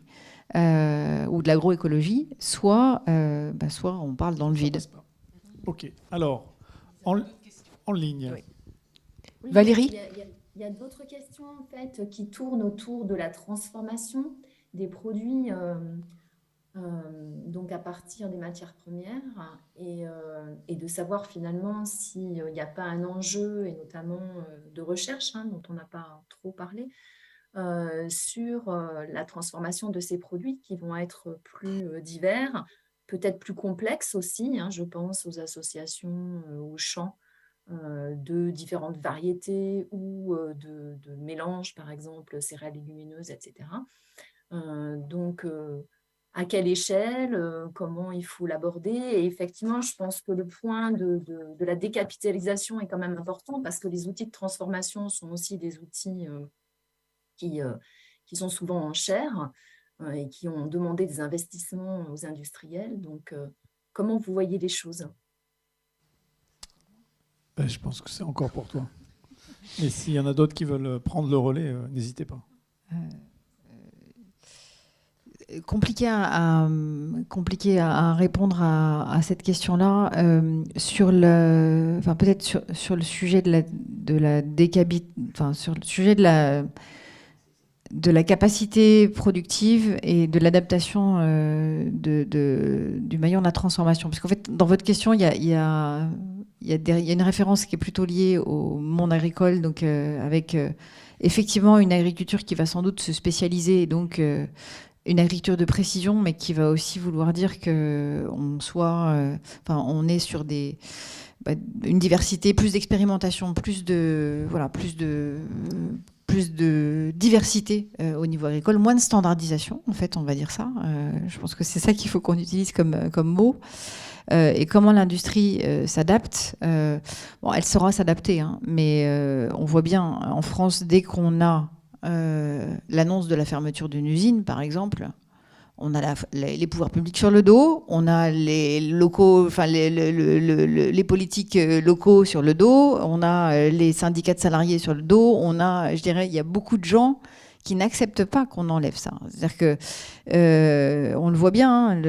ou de l'agroécologie, soit on parle dans le vide. Ok, alors, en ligne. Oui. Valérie ? Il y a d'autres questions en fait, qui tournent autour de la transformation des produits donc à partir des matières premières et de savoir finalement s'il n'y a pas un enjeu, et notamment de recherche, dont on n'a pas trop parlé, sur la transformation de ces produits qui vont être plus divers, peut-être plus complexes aussi. Je pense aux associations, aux champs de différentes variétés ou de mélanges, par exemple, céréales légumineuses, etc. Donc, à quelle échelle, comment il faut l'aborder. Et effectivement, je pense que le point de la décapitalisation est quand même important parce que les outils de transformation sont aussi des outils qui sont souvent en chair et qui ont demandé des investissements aux industriels. Donc, comment vous voyez les choses ? Je pense que c'est encore pour toi. Et s'il y en a d'autres qui veulent prendre le relais, n'hésitez pas. Compliqué à répondre à cette question-là. Peut-être sur le sujet sur le sujet de la capacité productive et de l'adaptation du maillon de la transformation. Parce qu'en fait, dans votre question, il y a une référence qui est plutôt liée au monde agricole, donc avec effectivement une agriculture qui va sans doute se spécialiser, et donc une agriculture de précision, mais qui va aussi vouloir dire qu'on est sur une diversité, plus d'expérimentation, plus de diversité au niveau agricole, moins de standardisation, en fait, on va dire ça. Je pense que c'est ça qu'il faut qu'on utilise comme mot. Et comment l'industrie s'adapte. Elle saura s'adapter, mais on voit bien en France, dès qu'on a l'annonce de la fermeture d'une usine, par exemple, on a les pouvoirs publics sur le dos, on a les locaux, les politiques locaux sur le dos, on a les syndicats de salariés sur le dos, il y a beaucoup de gens qui n'acceptent pas qu'on enlève ça. C'est-à-dire que on le voit bien.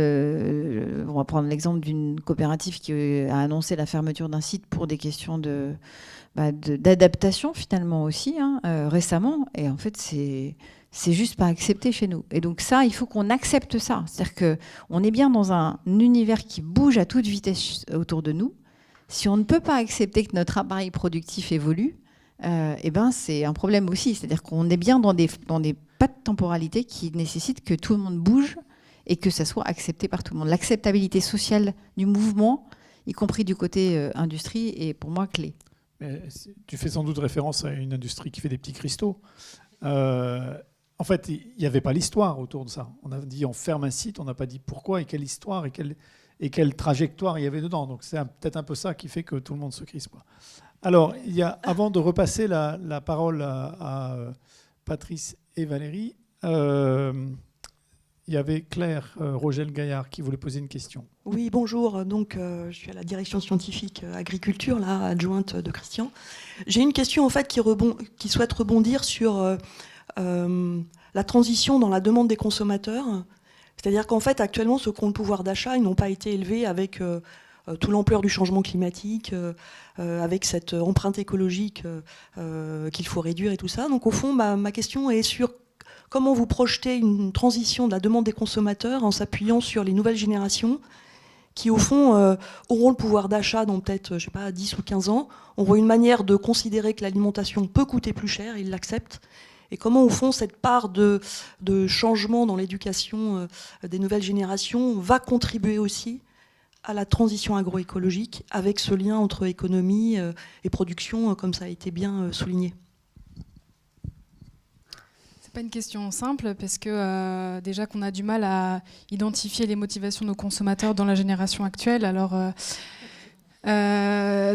On va prendre l'exemple d'une coopérative qui a annoncé la fermeture d'un site pour des questions d'adaptation finalement aussi récemment. Et en fait, c'est juste pas accepté chez nous. Et donc ça, il faut qu'on accepte ça. C'est-à-dire que on est bien dans un univers qui bouge à toute vitesse autour de nous. Si on ne peut pas accepter que notre appareil productif évolue, c'est un problème aussi. C'est-à-dire qu'on est bien dans des pas de temporalité qui nécessitent que tout le monde bouge et que ça soit accepté par tout le monde. L'acceptabilité sociale du mouvement, y compris du côté industrie, est pour moi clé. Mais tu fais sans doute référence à une industrie qui fait des petits cristaux. En fait, il n'y avait pas l'histoire autour de ça. On a dit on ferme un site, on n'a pas dit pourquoi et quelle histoire et quelle trajectoire il y avait dedans. Donc c'est peut-être un peu ça qui fait que tout le monde se crispe. Alors, avant de repasser la parole à Patrice et Valérie, il y avait Claire Rogel-Gaillard qui voulait poser une question. Oui, bonjour. Donc, je suis à la direction scientifique agriculture, adjointe de Christian. J'ai une question en fait qui souhaite rebondir sur la transition dans la demande des consommateurs. C'est-à-dire qu'en fait, actuellement, ceux qui ont le pouvoir d'achat, ils n'ont pas été élevés avec toute l'ampleur du changement climatique, avec cette empreinte écologique qu'il faut réduire et tout ça. Donc au fond, ma question est sur comment vous projetez une transition de la demande des consommateurs en s'appuyant sur les nouvelles générations qui, au fond, auront le pouvoir d'achat dans peut-être, 10 ou 15 ans, auront une manière de considérer que l'alimentation peut coûter plus cher, ils l'acceptent. Et comment, au fond, cette part de changement dans l'éducation des nouvelles générations va contribuer aussi à la transition agroécologique, avec ce lien entre économie et production, comme ça a été bien souligné. C'est pas une question simple, parce que déjà qu'on a du mal à identifier les motivations de nos consommateurs dans la génération actuelle. Alors,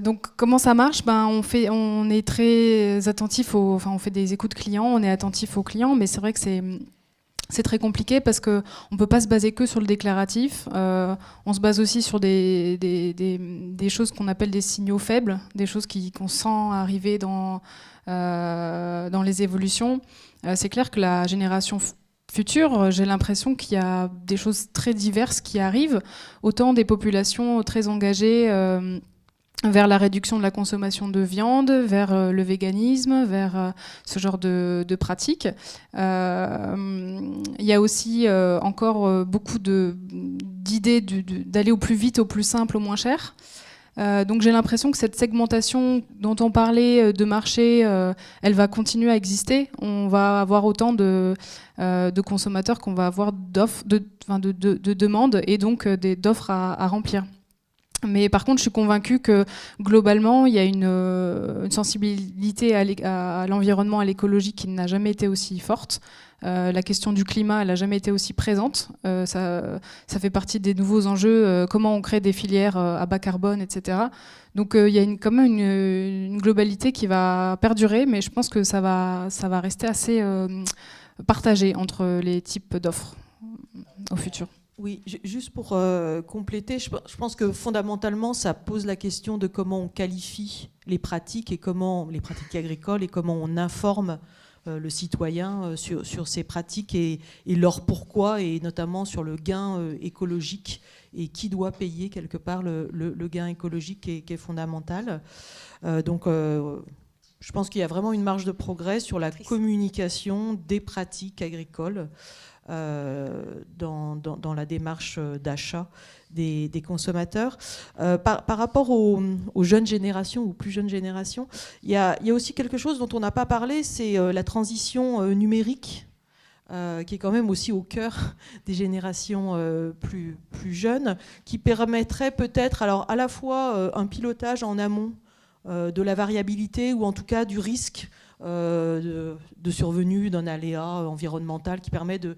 donc comment ça marche ? On est très attentif, on fait des écoutes clients, on est attentif aux clients, mais c'est vrai que c'est très compliqué parce qu'on ne peut pas se baser que sur le déclaratif. On se base aussi sur des choses qu'on appelle des signaux faibles, des choses qu'on sent arriver dans les évolutions. C'est clair que la génération future, j'ai l'impression qu'il y a des choses très diverses qui arrivent, autant des populations très engagées vers la réduction de la consommation de viande, vers le véganisme, vers ce genre de pratiques. Il y a aussi encore beaucoup d'idées d'aller au plus vite, au plus simple, au moins cher. Donc j'ai l'impression que cette segmentation dont on parlait de marché, elle va continuer à exister. On va avoir autant de consommateurs qu'on va avoir de demandes et donc d'offres à remplir. Mais par contre, je suis convaincue que globalement, il y a une sensibilité à l'environnement, à l'écologie qui n'a jamais été aussi forte. La question du climat, elle n'a jamais été aussi présente. Ça fait partie des nouveaux enjeux, comment on crée des filières à bas carbone, etc. Donc il y a quand même une globalité qui va perdurer, mais je pense que ça va rester assez partagé entre les types d'offres au futur. Oui, juste pour compléter, je pense que fondamentalement, ça pose la question de comment on qualifie les pratiques agricoles et comment on informe le citoyen sur ces pratiques et leur pourquoi, et notamment sur le gain écologique et qui doit payer quelque part le gain écologique qui est fondamental. Donc, je pense qu'il y a vraiment une marge de progrès sur la communication des pratiques agricoles dans la démarche d'achat des consommateurs. Par rapport aux jeunes générations ou plus jeunes générations, il y a aussi quelque chose dont on n'a pas parlé, c'est la transition numérique, qui est quand même aussi au cœur des générations plus jeunes, qui permettrait peut-être alors à la fois un pilotage en amont de la variabilité ou en tout cas du risque de survenue d'un aléa environnemental qui permet de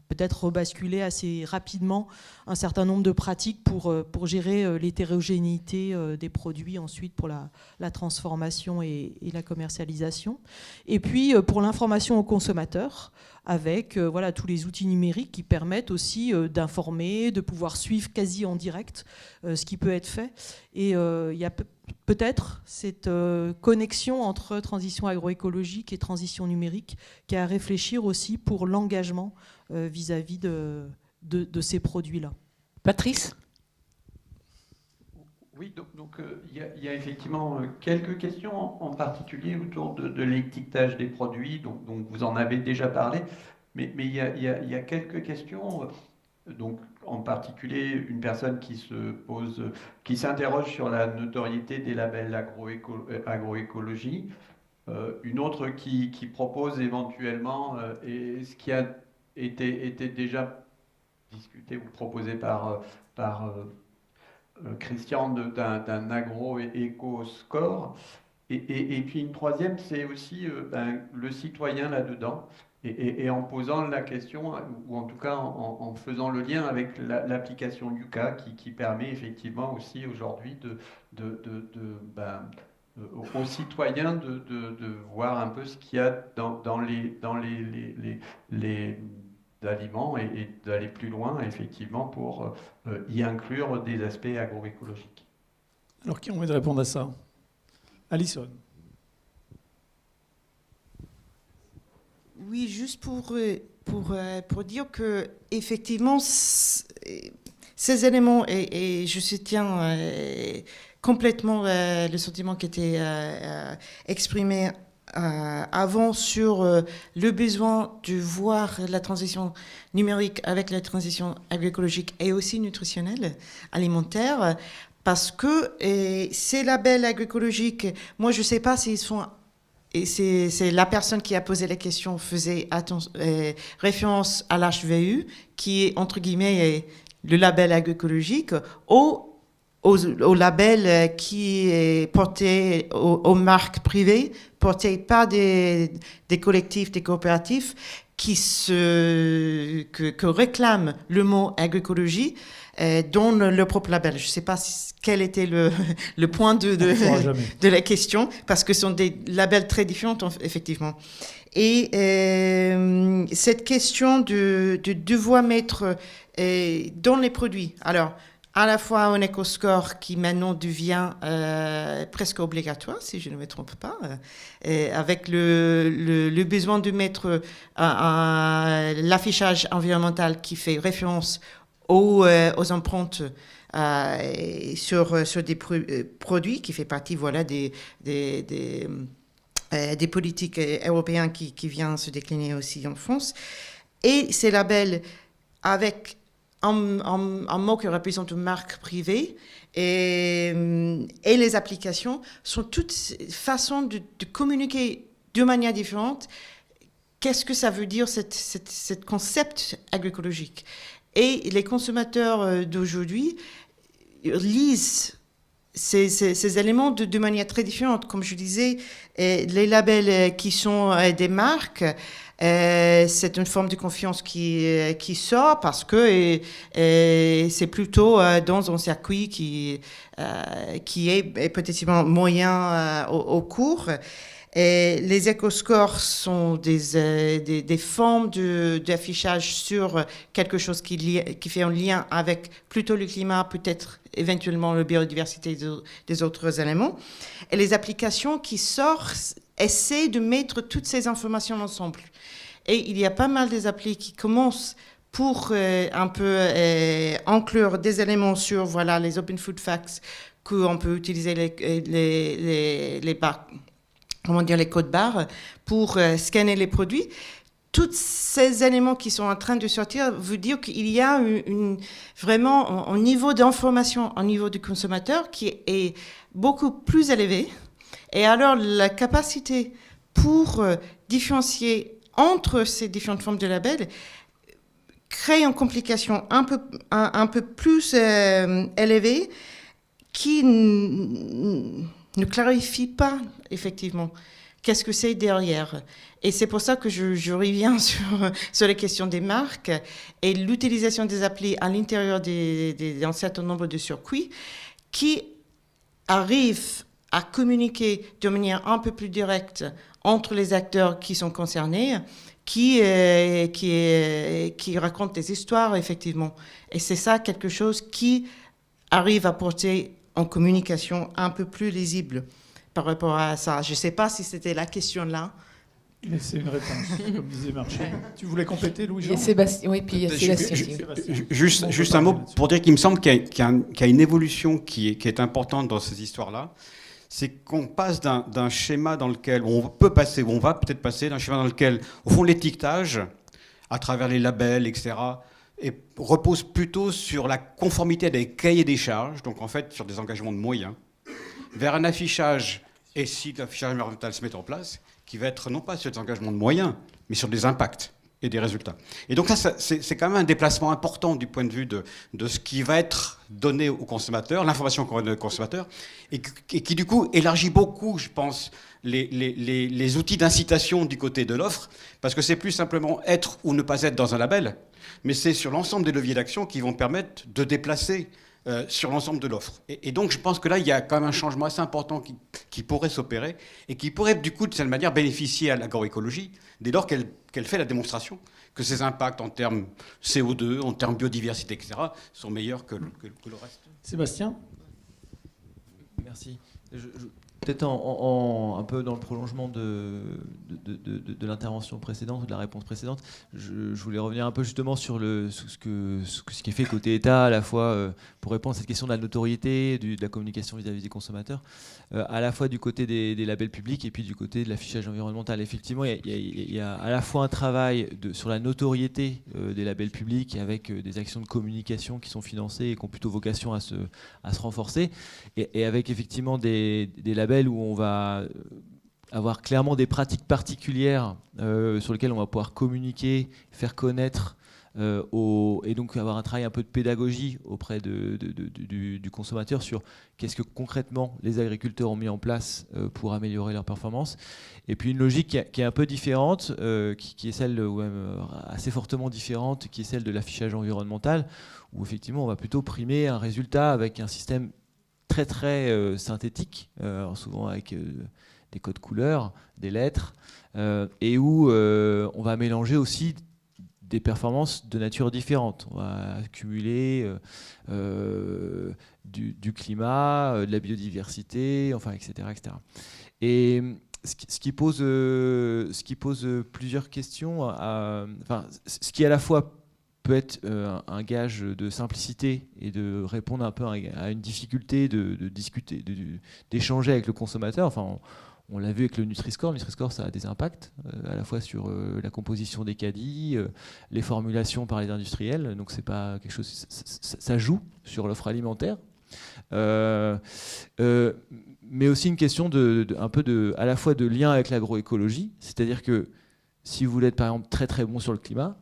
peut-être rebasculer assez rapidement un certain nombre de pratiques pour gérer l'hétérogénéité des produits ensuite pour la transformation et la commercialisation. Et puis pour l'information aux consommateurs avec tous les outils numériques qui permettent aussi d'informer, de pouvoir suivre quasi en direct ce qui peut être fait. Et il y a peut-être cette connexion entre transition agroécologique et transition numérique qui a à réfléchir aussi pour l'engagement vis-à-vis de ces produits-là. Patrice ? Oui, donc il y a effectivement quelques questions en particulier autour de l'étiquetage des produits, donc vous en avez déjà parlé, mais il y a quelques questions. Donc, en particulier, une personne qui s'interroge sur la notoriété des labels agroécologie. Une autre qui propose éventuellement, et ce qui a été déjà discuté ou proposé par Christian, d'un agro-éco-score. Et puis une troisième, c'est aussi le citoyen là-dedans. Et en posant la question, ou en tout cas en faisant le lien avec l'application Yuka qui permet effectivement aussi aujourd'hui aux citoyens de voir un peu ce qu'il y a dans les aliments et d'aller plus loin effectivement pour y inclure des aspects agroécologiques. Alors qui a envie de répondre à ça ? Alison. Oui, juste pour dire que effectivement ces éléments et je soutiens complètement le sentiment qui était exprimé avant sur le besoin de voir la transition numérique avec la transition agroécologique et aussi nutritionnelle, alimentaire, parce que ces labels agroécologiques, moi je ne sais pas s'ils sont... Et c'est la personne qui a posé la question faisait référence à l'HVU, qui est entre guillemets le label agroécologique, au label qui est porté aux marques privées, porté par des collectifs, des coopératifs, que réclament le mot agroécologie dans leur propre label. Je ne sais pas quel était le point de la question, parce que ce sont des labels très différents, effectivement. Et cette question de devoir mettre dans les produits, alors à la fois un éco-score qui maintenant devient presque obligatoire, si je ne me trompe pas, avec le besoin de mettre l'affichage environnemental qui fait référence aux empreintes sur des produits, qui fait partie des politiques européennes qui viennent se décliner aussi en France. Et ces labels avec un mot qui représente une marque privée et les applications sont toutes façons de communiquer de manière différente. Qu'est-ce que ça veut dire, ce concept agroécologique? Et les consommateurs d'aujourd'hui lisent ces éléments de manière très différente. Comme je disais, les labels qui sont des marques, c'est une forme de confiance qui sort parce que c'est plutôt dans un circuit qui est peut-être moyen au cours. Et les éco-scores sont des formes d'affichage sur quelque chose qui fait un lien avec plutôt le climat, peut-être éventuellement la biodiversité des autres éléments. Et les applications qui sortent essaient de mettre toutes ces informations ensemble. Et il y a pas mal des applis qui commencent pour un peu inclure des éléments sur les Open Food Facts, qu'on peut utiliser les codes barres pour scanner les produits. Tous ces éléments qui sont en train de sortir veut dire qu'il y a vraiment un niveau d'information, un niveau du consommateur qui est beaucoup plus élevé. Et alors, la capacité pour différencier entre ces différentes formes de labels crée une complication un peu plus élevée qui ne clarifie pas effectivement qu'est-ce que c'est derrière. Et c'est pour ça que je reviens sur les questions des marques et l'utilisation des applis à l'intérieur d'un certain nombre de circuits qui arrivent à communiquer de manière un peu plus directe entre les acteurs qui sont concernés, qui racontent des histoires, effectivement. Et c'est ça quelque chose qui arrive à porter en communication un peu plus lisible par rapport à ça. Je ne sais pas si c'était la question là. Mais c'est une réponse, comme disait Marché. Tu voulais compléter, Louis-Jean? Et Sébastien, oui, puis il y a Sébastien. Juste un mot pour dire qu'il me semble qu'il y a une évolution qui est importante dans ces histoires-là. C'est qu'on passe d'un schéma dans lequel on va peut-être passer d'un schéma dans lequel, au fond, l'étiquetage, à travers les labels, etc., repose plutôt sur la conformité des cahiers des charges, donc en fait sur des engagements de moyens, vers un affichage, et si l'affichage environnemental se met en place, qui va être non pas sur des engagements de moyens, mais sur des impacts et des résultats. Et donc ça, c'est quand même un déplacement important du point de vue de ce qui va être donné aux consommateurs, l'information qu'on va donner aux consommateurs, et qui du coup élargit beaucoup, je pense, les outils d'incitation du côté de l'offre, parce que c'est plus simplement être ou ne pas être dans un label, mais c'est sur l'ensemble des leviers d'action qui vont permettre de déplacer sur l'ensemble de l'offre. Et donc je pense que là, il y a quand même un changement assez important qui pourrait s'opérer et qui pourrait du coup de cette manière bénéficier à l'agroécologie dès lors qu'elle fait la démonstration que ses impacts en termes CO2, en termes biodiversité, etc., sont meilleurs que le reste. Sébastien ? Merci. Peut-être un peu dans le prolongement de l'intervention précédente ou de la réponse précédente, je voulais revenir un peu justement sur ce qui est fait côté État, à la fois pour répondre à cette question de la notoriété, de la communication vis-à-vis des consommateurs, à la fois du côté des labels publics et puis du côté de l'affichage environnemental. Effectivement, il y a à la fois un travail sur la notoriété des labels publics avec des actions de communication qui sont financées et qui ont plutôt vocation à se renforcer, et avec effectivement des labels où on va avoir clairement des pratiques particulières sur lesquelles on va pouvoir communiquer, faire connaître, et donc avoir un travail un peu de pédagogie auprès du consommateur sur qu'est-ce que concrètement les agriculteurs ont mis en place pour améliorer leur performance. Et puis une logique qui est un peu différente, qui est celle, ou même assez fortement différente, qui est celle de l'affichage environnemental, où effectivement on va plutôt primer un résultat avec un système très très synthétique, alors souvent avec des codes couleurs, des lettres, et où on va mélanger aussi des performances de nature différente. On va accumuler du climat, de la biodiversité, enfin, etc., etc. Et ce qui pose plusieurs questions, enfin, ce qui à la fois peut être un gage de simplicité et de répondre un peu à une difficulté de discuter, d'échanger avec le consommateur. Enfin, on l'a vu avec le Nutri-Score. Le Nutri-Score, ça a des impacts à la fois sur la composition des caddies, les formulations par les industriels. Donc c'est pas quelque chose, ça joue sur l'offre alimentaire. Mais aussi une question un peu à la fois de lien avec l'agroécologie. C'est-à-dire que si vous voulez être par exemple très très bon sur le climat,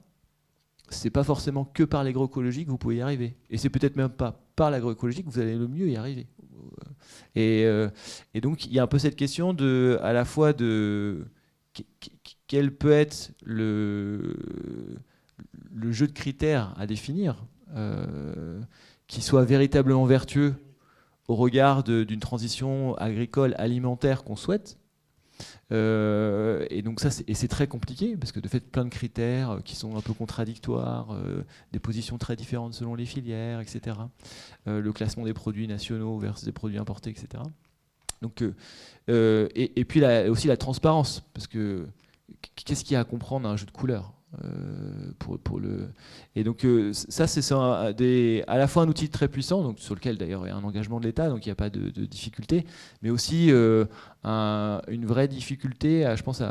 c'est pas forcément que par l'agroécologie que vous pouvez y arriver. Et c'est peut-être même pas par l'agroécologie que vous allez le mieux y arriver. Et donc il y a un peu cette question à la fois de quel peut être le jeu de critères à définir qui soit véritablement vertueux au regard d'une transition agricole alimentaire qu'on souhaite. Et donc ça, c'est très compliqué parce que de fait plein de critères qui sont un peu contradictoires, des positions très différentes selon les filières, etc. Le classement des produits nationaux versus des produits importés, etc. Donc, et puis aussi la transparence, parce que qu'est-ce qu'il y a à comprendre à un jeu de couleurs Et donc ça, c'est à la fois un outil très puissant, donc, sur lequel d'ailleurs il y a un engagement de l'État, donc il n'y a pas de difficulté, mais aussi une vraie difficulté, je pense,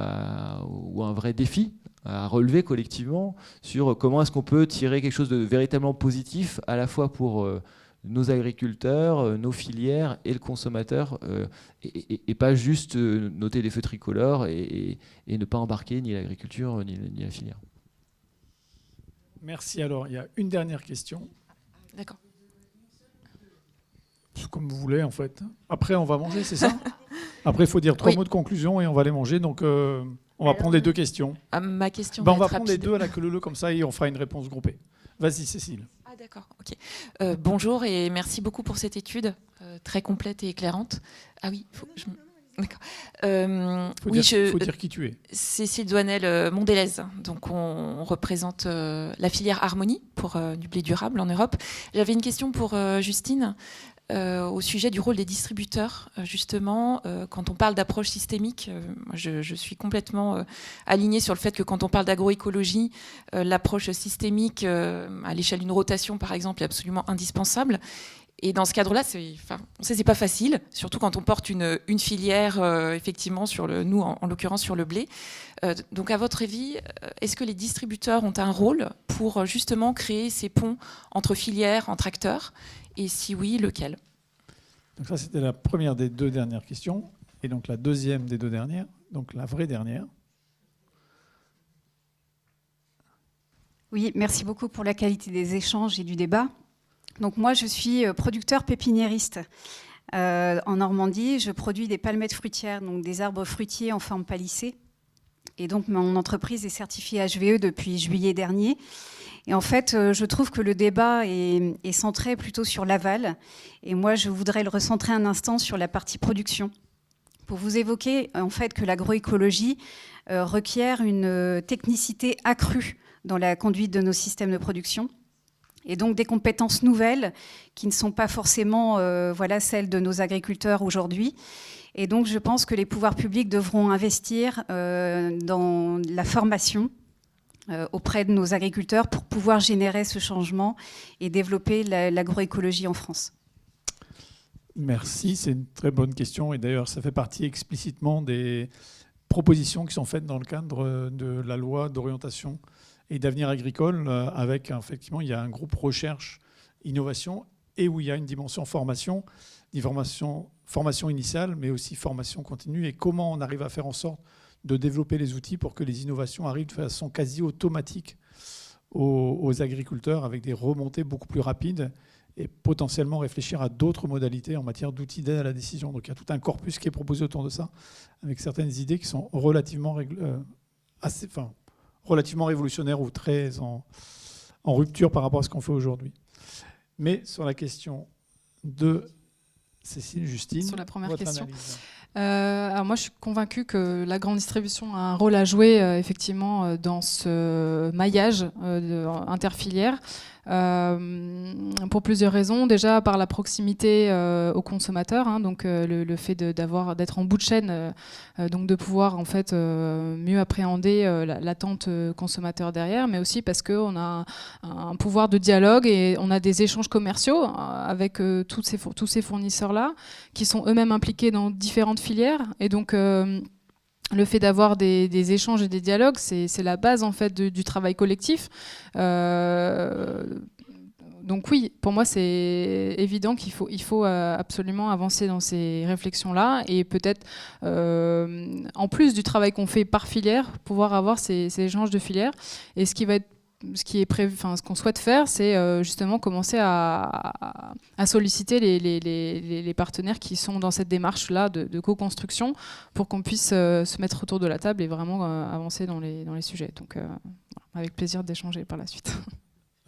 ou un vrai défi à relever collectivement sur comment est-ce qu'on peut tirer quelque chose de véritablement positif à la fois pour nos agriculteurs, nos filières et le consommateur, et pas juste noter les feux tricolores et ne pas embarquer ni l'agriculture ni la filière. Merci. Alors, il y a une dernière question. D'accord. Comme vous voulez, en fait. Après, on va manger, c'est ça? Après, il faut dire 3 mots de conclusion et on va les manger. Donc, on va prendre les 2 questions. Ma question on va prendre les 2 à la queue leu, comme ça, et on fera une réponse groupée. Vas-y, Cécile. Ah, d'accord. Ok. Bonjour et merci beaucoup pour cette étude très complète et éclairante. Ah oui, d'accord. Faut dire qui tu es. Cécile Douanel-Mondelez. Donc, on représente la filière Harmonie pour du blé durable en Europe. J'avais une question pour Justine au sujet du rôle des distributeurs. Justement, quand on parle d'approche systémique, je suis complètement alignée sur le fait que quand on parle d'agroécologie, l'approche systémique à l'échelle d'une rotation, par exemple, est absolument indispensable. Et dans ce cadre-là, on sait c'est pas facile, surtout quand on porte une filière, effectivement, nous, en l'occurrence, sur le blé. Donc, à votre avis, est-ce que les distributeurs ont un rôle pour justement créer ces ponts entre filières, entre acteurs? Et si oui, lequel? Donc ça, c'était la première des 2 dernières questions. Et donc la deuxième des 2 dernières, donc la vraie dernière. Oui, merci beaucoup pour la qualité des échanges et du débat. Donc moi, je suis producteur pépiniériste. En Normandie, je produis des palmettes fruitières, donc des arbres fruitiers en forme palissée. Et donc mon entreprise est certifiée HVE depuis juillet dernier. Et en fait, je trouve que le débat est centré plutôt sur l'aval. Et moi, je voudrais le recentrer un instant sur la partie production. Pour vous évoquer en fait que l'agroécologie requiert une technicité accrue dans la conduite de nos systèmes de production. Et donc des compétences nouvelles qui ne sont pas forcément celles de nos agriculteurs aujourd'hui. Et donc je pense que les pouvoirs publics devront investir dans la formation auprès de nos agriculteurs pour pouvoir générer ce changement et développer l'agroécologie en France. Merci, c'est une très bonne question. Et d'ailleurs, ça fait partie explicitement des propositions qui sont faites dans le cadre de la loi d'orientation et d'avenir agricole, avec effectivement, il y a un groupe recherche, innovation, et où il y a une dimension formation initiale, mais aussi formation continue, et comment on arrive à faire en sorte de développer les outils pour que les innovations arrivent de façon quasi automatique aux agriculteurs, avec des remontées beaucoup plus rapides, et potentiellement réfléchir à d'autres modalités en matière d'outils d'aide à la décision. Donc il y a tout un corpus qui est proposé autour de ça, avec certaines idées qui sont relativement révolutionnaires ou très en rupture par rapport à ce qu'on fait aujourd'hui. Mais sur la question de Cécile, Justine, sur la première votre question. analyse. Alors moi, je suis convaincue que la grande distribution a un rôle à jouer effectivement dans ce maillage interfilière. Pour plusieurs raisons. Déjà par la proximité aux consommateurs, hein, donc le fait d'être en bout de chaîne, donc de pouvoir en fait mieux appréhender l'attente consommateur derrière, mais aussi parce qu'on a un pouvoir de dialogue et on a des échanges commerciaux avec tous ces fournisseurs-là qui sont eux-mêmes impliqués dans différentes filières. Et donc le fait d'avoir des échanges et des dialogues, c'est la base en fait du travail collectif. Donc oui, pour moi c'est évident qu'il faut absolument avancer dans ces réflexions-là et peut-être en plus du travail qu'on fait par filière, pouvoir avoir ces échanges de filières. Et ce qu'on souhaite faire, c'est justement commencer à solliciter les partenaires qui sont dans cette démarche-là de co-construction pour qu'on puisse se mettre autour de la table et vraiment avancer dans les sujets. Donc, avec plaisir d'échanger par la suite.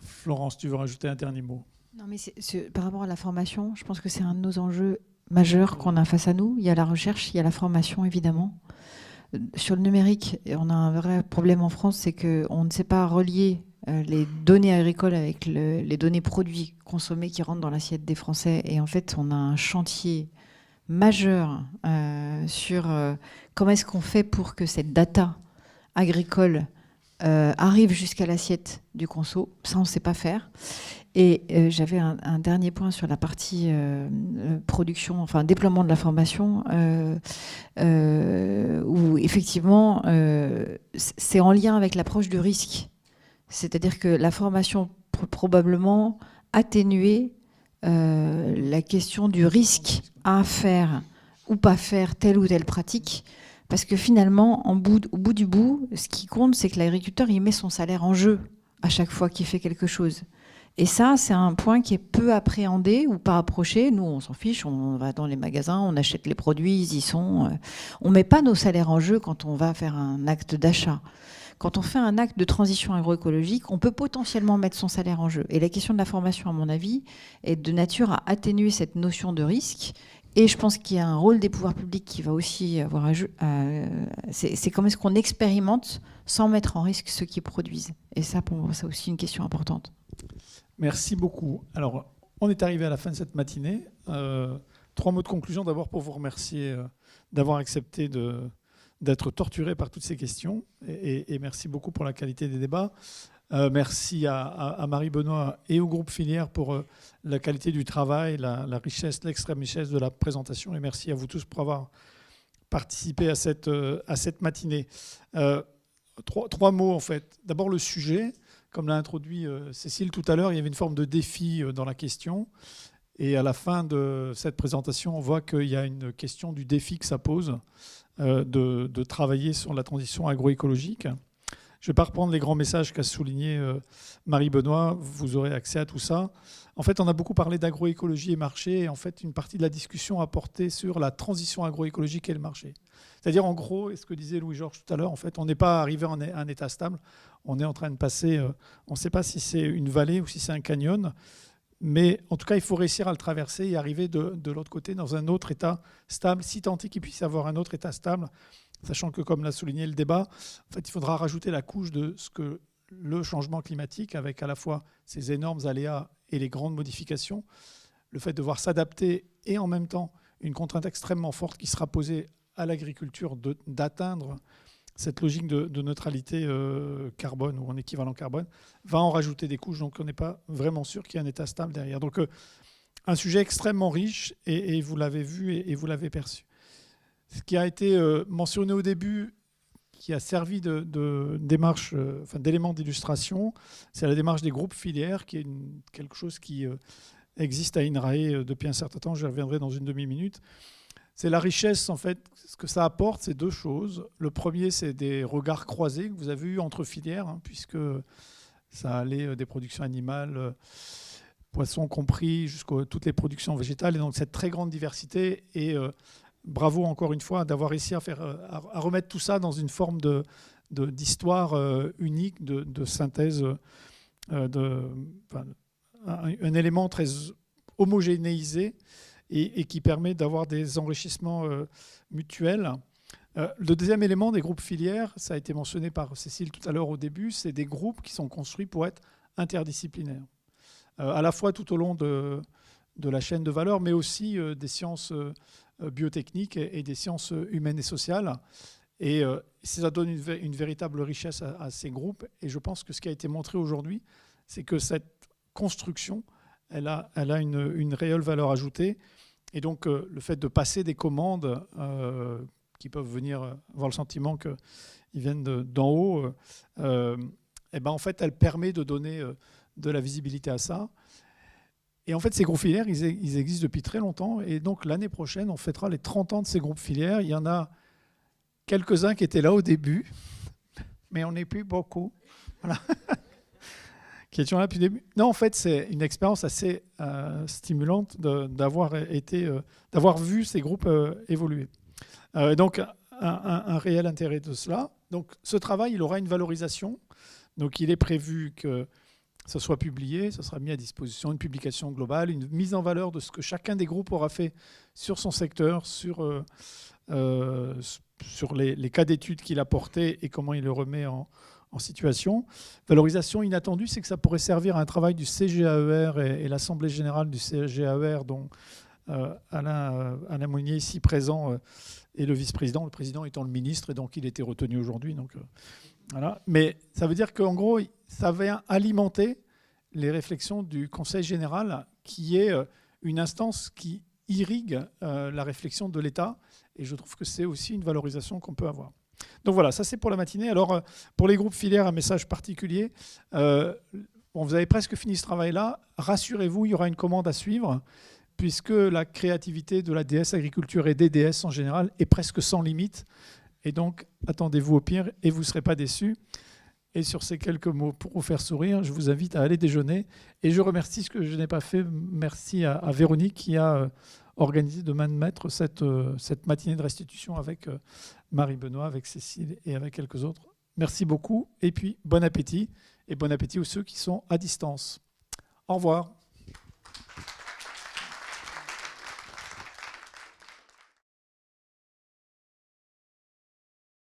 Florence, tu veux rajouter un dernier mot? Non, mais par rapport à la formation, je pense que c'est un de nos enjeux majeurs qu'on a face à nous. Il y a la recherche, il y a la formation, évidemment. Sur le numérique, on a un vrai problème en France, c'est qu'on ne sait pas relier les données agricoles avec les données produits consommés qui rentrent dans l'assiette des Français. Et en fait, on a un chantier majeur sur comment est-ce qu'on fait pour que cette data agricole arrive jusqu'à l'assiette du conso. Ça, on ne sait pas faire. Et j'avais un dernier point sur la partie production, enfin déploiement de la formation, où effectivement c'est en lien avec l'approche du risque. C'est-à-dire que la formation peut probablement atténuer la question du risque à faire ou pas faire telle ou telle pratique. Parce que finalement, au bout du bout, ce qui compte, c'est que l'agriculteur, il met son salaire en jeu à chaque fois qu'il fait quelque chose. Et ça, c'est un point qui est peu appréhendé ou pas approché. Nous, on s'en fiche, on va dans les magasins, on achète les produits, ils y sont. On ne met pas nos salaires en jeu quand on va faire un acte d'achat. Quand on fait un acte de transition agroécologique, on peut potentiellement mettre son salaire en jeu. Et la question de la formation, à mon avis, est de nature à atténuer cette notion de risque. Et je pense qu'il y a un rôle des pouvoirs publics qui va aussi avoir un jeu. C'est comment est-ce qu'on expérimente sans mettre en risque ceux qui produisent. Et ça, pour moi, c'est aussi une question importante. Merci beaucoup. Alors, on est arrivé à la fin de cette matinée. 3 mots de conclusion. D'abord, pour vous remercier d'avoir accepté d'être torturé par toutes ces questions. Et merci beaucoup pour la qualité des débats. Merci à Marie Benoît et au groupe Filière pour la qualité du travail, la richesse, l'extrême richesse de la présentation. Et merci à vous tous pour avoir participé à cette matinée. 3 mots, en fait. D'abord, le sujet. Comme l'a introduit Cécile tout à l'heure, il y avait une forme de défi dans la question. Et à la fin de cette présentation, on voit qu'il y a une question du défi que ça pose de travailler sur la transition agroécologique. Je ne vais pas reprendre les grands messages qu'a souligné Marie Benoît. Vous aurez accès à tout ça. En fait, on a beaucoup parlé d'agroécologie et marché. Et en fait, une partie de la discussion a porté sur la transition agroécologique et le marché. C'est-à-dire, en gros, et ce que disait Louis-Georges tout à l'heure, en fait, on n'est pas arrivé à un état stable. On est en train de passer, on ne sait pas si c'est une vallée ou si c'est un canyon. Mais en tout cas, il faut réussir à le traverser et arriver de l'autre côté dans un autre état stable, si tant est qu'il puisse y avoir un autre état stable. Sachant que, comme l'a souligné le débat, en fait, il faudra rajouter la couche de ce que le changement climatique, avec à la fois ces énormes aléas et les grandes modifications, le fait de devoir s'adapter et en même temps une contrainte extrêmement forte qui sera posée à l'agriculture d'atteindre cette logique de neutralité carbone ou en équivalent carbone, va en rajouter des couches. Donc on n'est pas vraiment sûr qu'il y ait un état stable derrière. Donc un sujet extrêmement riche et vous l'avez vu et vous l'avez perçu. Ce qui a été mentionné au début, qui a servi de démarche, d'élément d'illustration, c'est la démarche des groupes filières, qui est quelque chose qui existe à INRAE depuis un certain temps. Je reviendrai dans une demi-minute. C'est la richesse, en fait, ce que ça apporte, c'est deux choses. Le premier, c'est des regards croisés que vous avez eus entre filières, puisque ça allait des productions animales, poissons compris, jusqu'à toutes les productions végétales, et donc cette très grande diversité. Et bravo encore une fois d'avoir réussi à remettre tout ça dans une forme d'histoire unique, de synthèse, un élément très homogénéisé et qui permet d'avoir des enrichissements mutuels. Le deuxième élément des groupes filières, ça a été mentionné par Cécile tout à l'heure au début, c'est des groupes qui sont construits pour être interdisciplinaires, à la fois tout au long de la chaîne de valeur, mais aussi des sciences biotechniques et des sciences humaines et sociales. Et ça donne une véritable richesse à ces groupes. Et je pense que ce qui a été montré aujourd'hui, c'est que cette construction, elle a une réelle valeur ajoutée. Et donc, le fait de passer des commandes qui peuvent venir avoir le sentiment qu'ils viennent d'en haut, en fait, elle permet de donner de la visibilité à ça. Et en fait, ces groupes filières, ils existent depuis très longtemps. Et donc, l'année prochaine, on fêtera les 30 ans de ces groupes filières. Il y en a quelques-uns qui étaient là au début, mais on n'est plus beaucoup. Voilà. Qui étions là depuis le début. Non, en fait, c'est une expérience assez stimulante d'avoir vu ces groupes évoluer. Donc, un réel intérêt de cela. Donc, ce travail, il aura une valorisation. Donc, il est prévu que ça soit publié, ça sera mis à disposition, une publication globale, une mise en valeur de ce que chacun des groupes aura fait sur son secteur, sur les cas d'études qu'il a portés et comment il le remet en situation. Valorisation inattendue, c'est que ça pourrait servir à un travail du CGAER et l'Assemblée générale du CGAER, dont Alain Monnier, ici présent, est le vice-président, le président étant le ministre, et donc il était retenu aujourd'hui. Voilà. Mais ça veut dire qu'en gros, ça vient alimenter les réflexions du Conseil général, qui est une instance qui irrigue la réflexion de l'État. Et je trouve que c'est aussi une valorisation qu'on peut avoir. Donc voilà, ça c'est pour la matinée. Alors pour les groupes filières, un message particulier. Vous avez presque fini ce travail-là. Rassurez-vous, il y aura une commande à suivre, puisque la créativité de la DS agriculture et des DS en général est presque sans limite. Et donc, attendez-vous au pire et vous ne serez pas déçus. Et sur ces quelques mots pour vous faire sourire, je vous invite à aller déjeuner. Et je remercie ce que je n'ai pas fait. Merci à Véronique qui a organisé de main de maître cette matinée de restitution avec Marie Benoît, avec Cécile et avec quelques autres. Merci beaucoup. Et puis, bon appétit. Et bon appétit aux ceux qui sont à distance. Au revoir.